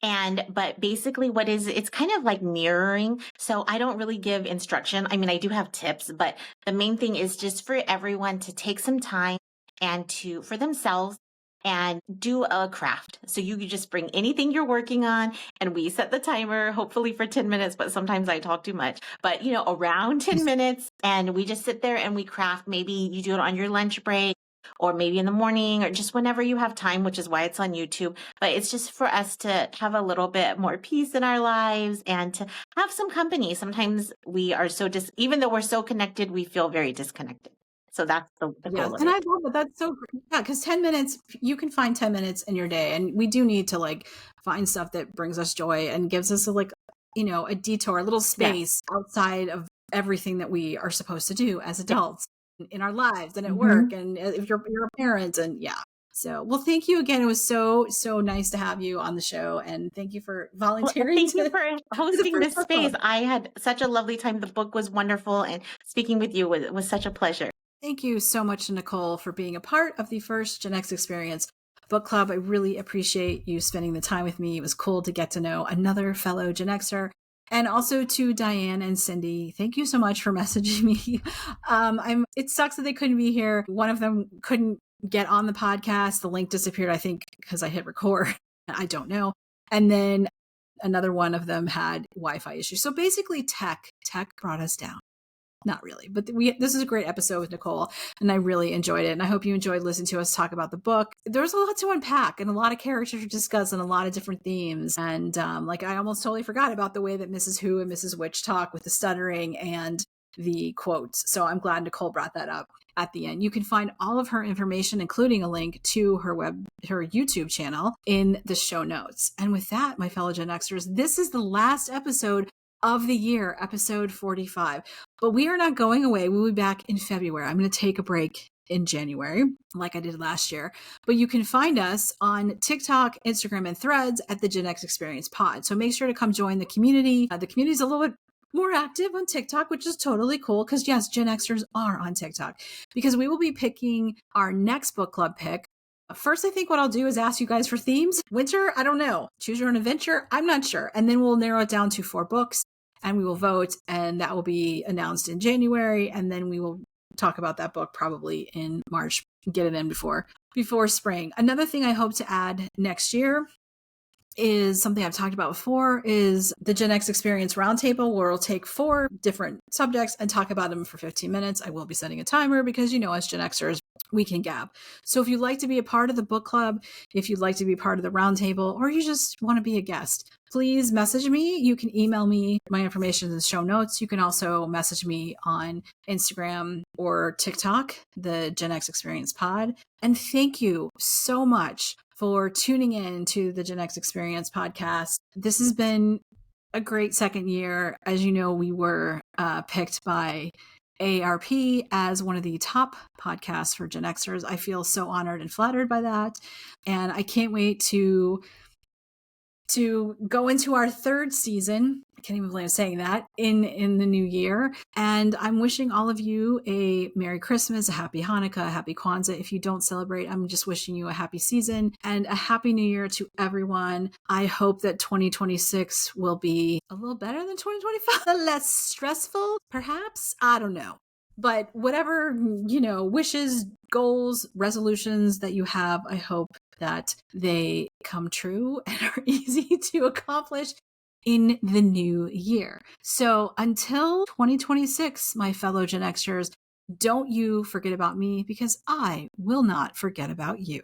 But basically it's kind of like mirroring. So I don't really give instruction. I mean, I do have tips, but the main thing is just for everyone to take some time and for themselves and do a craft. So you could just bring anything you're working on, and we set the timer, hopefully for 10 minutes, but sometimes I talk too much, but around 10 minutes, and we just sit there and we craft. Maybe you do it on your lunch break, or maybe in the morning, or just whenever you have time, which is why it's on YouTube. But it's just for us to have a little bit more peace in our lives and to have some company. Sometimes we are even though we're so connected, we feel very disconnected. So that's the goal of it. And I love it. That's so great. Yeah, because 10 minutes, you can find 10 minutes in your day. And we do need to like find stuff that brings us joy and gives us a detour, a little space outside of everything that we are supposed to do as adults in our lives and at work, and if you're a parent, and so, well, thank you again. It was so nice to have you on the show, and thank you for volunteering. Thank you for hosting this space. I had such a lovely time. The book was wonderful, and speaking with you was such a pleasure. Thank you so much, Nicole, for being a part of the first Gen X Experience Book Club. I really appreciate you spending the time with me. It was cool to get to know another fellow Gen Xer. And also to Diane and Cindy, thank you so much for messaging me. It sucks that they couldn't be here. One of them couldn't get on the podcast. The link disappeared, I think, because I hit record. I don't know. And then another one of them had Wi-Fi issues. So basically tech brought us down. Not really, but this is a great episode with Nicole, and I really enjoyed it. And I hope you enjoyed listening to us talk about the book. There's a lot to unpack and a lot of characters to discuss and a lot of different themes. And I almost totally forgot about the way that Mrs. Who and Mrs. Witch talk with the stuttering and the quotes. So I'm glad Nicole brought that up at the end. You can find all of her information, including a link to her YouTube channel, in the show notes. And with that, my fellow Gen Xers, this is the last episode of the year, episode 45. But we are not going away. We'll be back in February. I'm going to take a break in January, like I did last year. But you can find us on TikTok, Instagram, and Threads at the Gen X Experience Pod. So make sure to come join the community. The community is a little bit more active on TikTok, which is totally cool, because yes, Gen Xers are on TikTok, because we will be picking our next book club pick First, I think what I'll do is ask you guys for themes. Winter, I don't know. Choose your own adventure, I'm not sure. And then we'll narrow it down to 4 books and we will vote, and that will be announced in January. And then we will talk about that book probably in March, get it in before spring. Another thing I hope to add next year is something I've talked about before, is the Gen X Experience Roundtable, where we'll take 4 different subjects and talk about them for 15 minutes. I will be setting a timer because, as Gen Xers, we can gab. So if you'd like to be a part of the book club, if you'd like to be part of the roundtable, or you just want to be a guest, please message me. You can email me. My information is in the show notes. You can also message me on Instagram or TikTok, the Gen X Experience Pod. And thank you so much for tuning in to the Gen X Experience podcast. This has been a great second year. As you know, we were picked by AARP as one of the top podcasts for Gen Xers. I feel so honored and flattered by that. And I can't wait to go into our 3rd season. I can't even believe I'm saying that, in the new year. And I'm wishing all of you a Merry Christmas, a Happy Hanukkah, a Happy Kwanzaa. If you don't celebrate, I'm just wishing you a happy season and a Happy New Year to everyone. I hope that 2026 will be a little better than 2025, less stressful, perhaps. I don't know. But whatever, wishes, goals, resolutions that you have, I hope that they come true and are easy to accomplish in the new year. So until 2026, my fellow Gen Xers, don't you forget about me, because I will not forget about you.